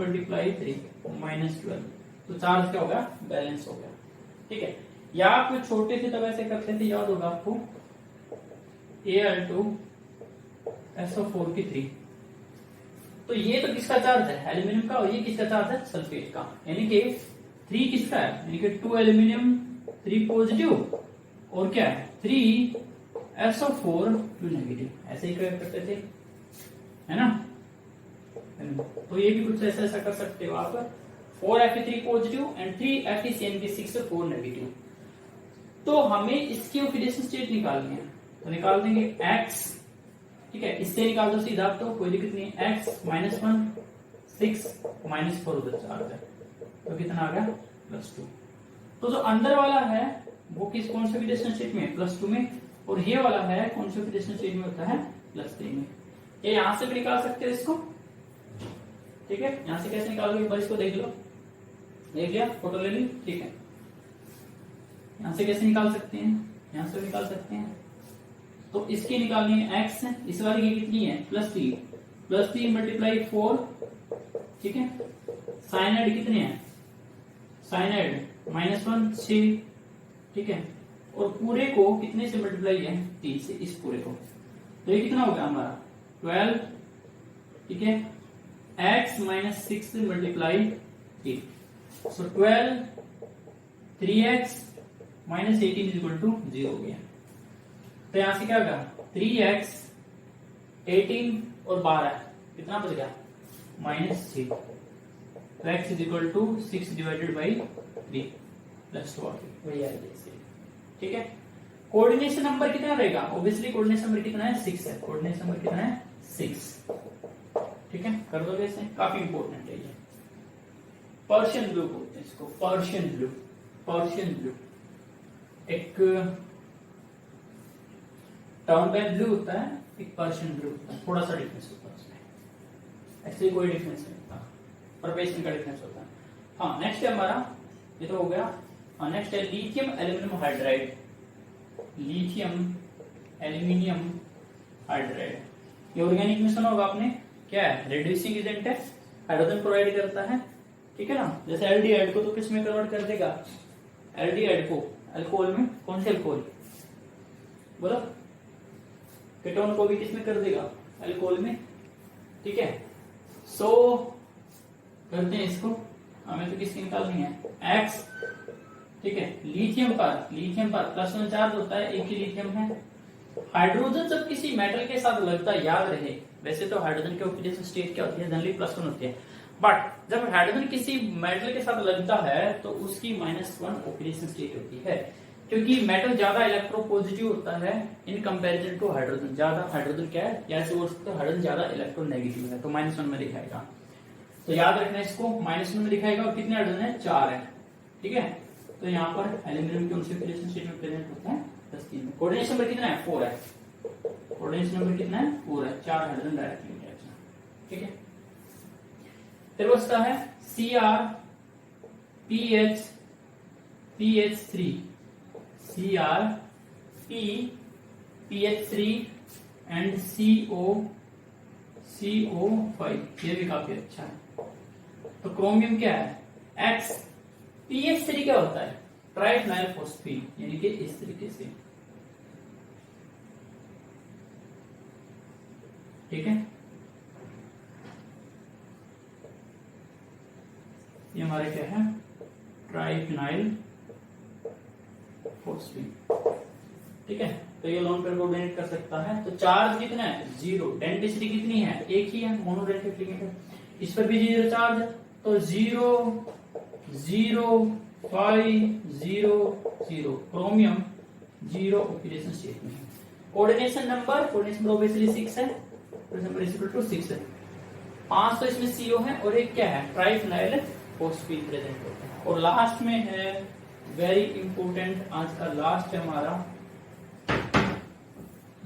3 -12, तो चार्ज क्या होगा बैलेंस हो गया, ठीक है। या आप छोटे थे तब ऐसे करते थे, याद होगा आपको, Al2SO4 की 3। तो ये तो किसका चार्ज है एल्यूमिनियम का, और ये किसका चार्ज है सल्फेट का, यानी कि 3 किसका है, यानी कि 2 एल्यूमिनियम 3 पॉजिटिव और क्या है 3SO4 2 नेगेटिव, ऐसे ही करते थे, है ना। तो ये भी कुछ ऐसा कर सकते हो आप, 4 Fe3 पॉजिटिव एंड 3 FeCN की 6 4 नेगेटिव। तो हमें इसकी ऑक्सीडेशन स्टेट निकालनी है, तो निकाल देंगे X, ठीक है। इससे निकाल दो सीधा, तो कोई दिक्कत नहीं है, X -1 6 -4 उधर चार्ज है, तो कितना आ गया +2। तो जो अंदर वाला है वो कौन से ऑक्सीडेशन स्टेट में, +2 में, और ये वाला है कौन से ऑक्सीडेशन स्टेट में होता है +3 में। ये यहां से भी निकाल सकते हो इसको, ठीक है। यहां से कैसे निकालोगे एक बार इसको देख लो, देख लिया, फोटो ले ली, ठीक है। यहां से कैसे निकाल सकते हैं, यहां से निकाल सकते हैं, तो इसकी निकालनी है X, इस वाली की कितनी है +3 × 4, ठीक है। साइनाइड कितने हैं, साइनाइड -1 6, ठीक है, और पूरे को कितने से मल्टीप्लाई है 3 से, इस पूरे को, तो ये कितना हो गया हमारा 12, ठीक है। X -6 × 3, सो 12 3x -18 = 0 हो गया। तो यहां से क्या होगा 3x 18 और 12 कितना बच गया -6, तो x = 6 / 3 +2, वही आएगा, ठीक है। कोऑर्डिनेशन नंबर कितना रहेगा, ऑब्वियसली कोऑर्डिनेशन नंबर कितना है 6 है, कोऑर्डिनेशन नंबर कितना है 6, ठीक है। कर दोगे इसे, काफी इंपॉर्टेंट है ये। पर्शियन ब्लू बोलते हैं इसको, पर्शियन ब्लू, पर्शियन ब्लू। एक टाउन बैग ब्लू होता है, एक पर्शियन ब्लू होता है, थोड़ा सा डिफरेंस होता है उसमें, एक्चुअली कोई डिफरेंस नहीं होता, प्रोपेशन का डिफरेंस होता है। हाँ, नेक्स्ट है हमारा, ये तो हो गया। हाँ, नेक्स्ट है lithium aluminium hydride, lithium aluminium hydride. ये ऑर्गेनिक में सुना होगा आपने, क्या है रिड्यूसिंग एजेंट है, हाइड्रोजन प्रोवाइड करता है, ठीक है ना। जैसे एल्डिहाइड को तो किस में कन्वर्ट कर देगा, एल्डिहाइड को अल्कोहल में, कौन से अल्कोहल बोलो, कीटोन को भी किसमें कर देगा अल्कोहल में, ठीक है। सो करते हैं इसको, हमें तो किसकी निकालनी है X, ठीक है। लिथियम पर +1 चार्ज होता है, एक ही लिथियम है। हाइड्रोजन जब किसी मेटल के साथ लगता है, याद रहे वैसे तो हाइड्रोजन की ऑक्सीडेशन स्टेट क्या होती है, जनरली +1 होती है, बट जब हाइड्रोजन किसी मेटल के साथ लगता है तो उसकी -1 ऑक्सीडेशन स्टेट होती है, क्योंकि मेटल ज्यादा इलेक्ट्रोपॉजिटिव होता है इन कंपैरिजन टू हाइड्रोजन। ज्यादा हाइड्रोजन क्या है, या ऐसे बोल सकते हैं हाइड्रोजन ज्यादा इलेक्ट्रोनेगेटिव है, तो -1 में दिखाएगा। तो याद रखना इसको, -1 में दिखाएगा। और कितने हाइड्रोजन है, 4 है, ठीक है। तो यहाँ पर एल्यूमिनियम कौन सी ऑक्सीडेशन स्टेट में प्रेजेंट होता है, +3 में। कोऑर्डिनेशन नंबर कितना है, 4 है। कोऑर्डिनेशन नंबर कितना है, 4 है, 4 हाइड्रोजन डायरेक्टली अटैच है, ठीक है। फिर बचता है Cr PH3 Cr PH3 and CO5, ये भी काफी अच्छा है। तो क्रोमियम क्या है, X। PH3 क्या होता है, ट्राइफिनाइल फॉस्फेट, यानी कि इस तरीके से, ठीक है। ये हमारे क्या है, ट्राइफिनाइल फॉस्फेट, ठीक है। तो ये लोन पेयर को डोनेट कर सकता है। तो चार्ज कितना है, 0। डेंसिटी कितनी है, एक ही है, मोनोडेंटिक लिगेंड है। इस पर भी 0 चार्ज है, तो 0 0 5 0 0, क्रोमियम 0 ऑक्सीडेशन स्टेट में है। कोऑर्डिनेशन नंबर ऑब्वियसली 6 है, नंबर इज इक्वल टू 6 है। 5 तो इसमें CO है और एक क्या है, ट्राइफिनाइल फॉस्फेट प्रेजेंट होता है। और लास्ट में है वेरी इंपोर्टेंट, आज का लास्ट है हमारा,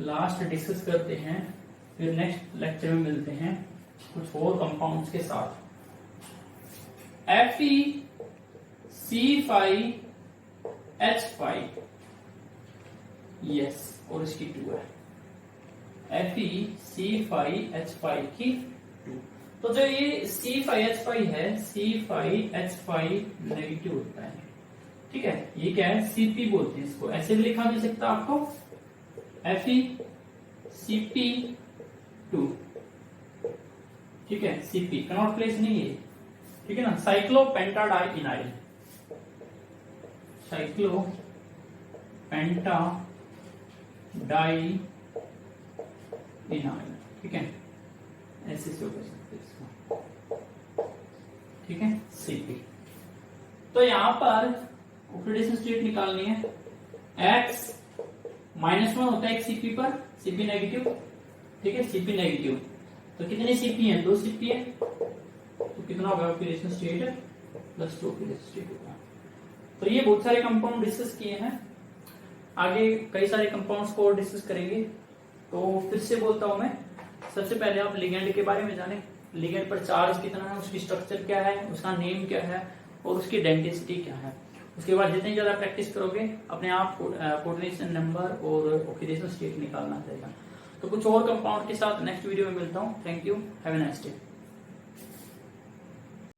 लास्ट डिस्कस करते हैं, फिर नेक्स्ट लेक्चर में मिलते हैं कुछ और कंपाउंड्स के साथ। FeC5H5, यस, और इसकी 2 है, FeC5H5 की 2। तो जो ये C5H5 है, C5H5 नेगेटिव होता है, ठीक है। ये क्या है, Cp बोलते हैं इसको, ऐसे भी लिखा जा सकता है आपको, FeCp2, ठीक है। Cp कनॉट प्लेस नहीं है, ठीक है ना। साइक्लोपेंटाडाइइनाइल, साइक्लोपेंटाडाइइनाइल, ठीक है, ऐसे से कर सकते हैं इसको, ठीक है, Cp। तो यहां पर ऑक्सीडेशन स्टेट निकालनी है। X -1 होता है एक Cp पर, Cp नेगेटिव, ठीक है, Cp नेगेटिव। तो कितने Cp हैं, 2 Cp है, तो कितना होगा ऑक्सीडेशन स्टेट, +2 ऑक्सीडेशन स्टेट होगा। तो ये बहुत सारे कंपाउंड डिस्कस किए हैं, आगे कई सारे कंपाउंड्स को डिस्कस करेंगे। तो फिर से बोलता हूं मैं, सबसे पहले आप लिगेंड के बारे में जाने, लिगेंड पर चार्ज कितना है, उसकी स्ट्रक्चर क्या है, उसका नेम क्या है और उसकी डेंसिटी क्या है। उसके बाद जितनी ज्यादा प्रैक्टिस करोगे अपने आप कोऑर्डिनेशन नंबर और ऑक्सीडेशन स्टेट निकालना पड़ेगा। तो कुछ और कंपाउंड के साथ नेक्स्ट वीडियो में मिलता हूँ। Thank you, have a nice day.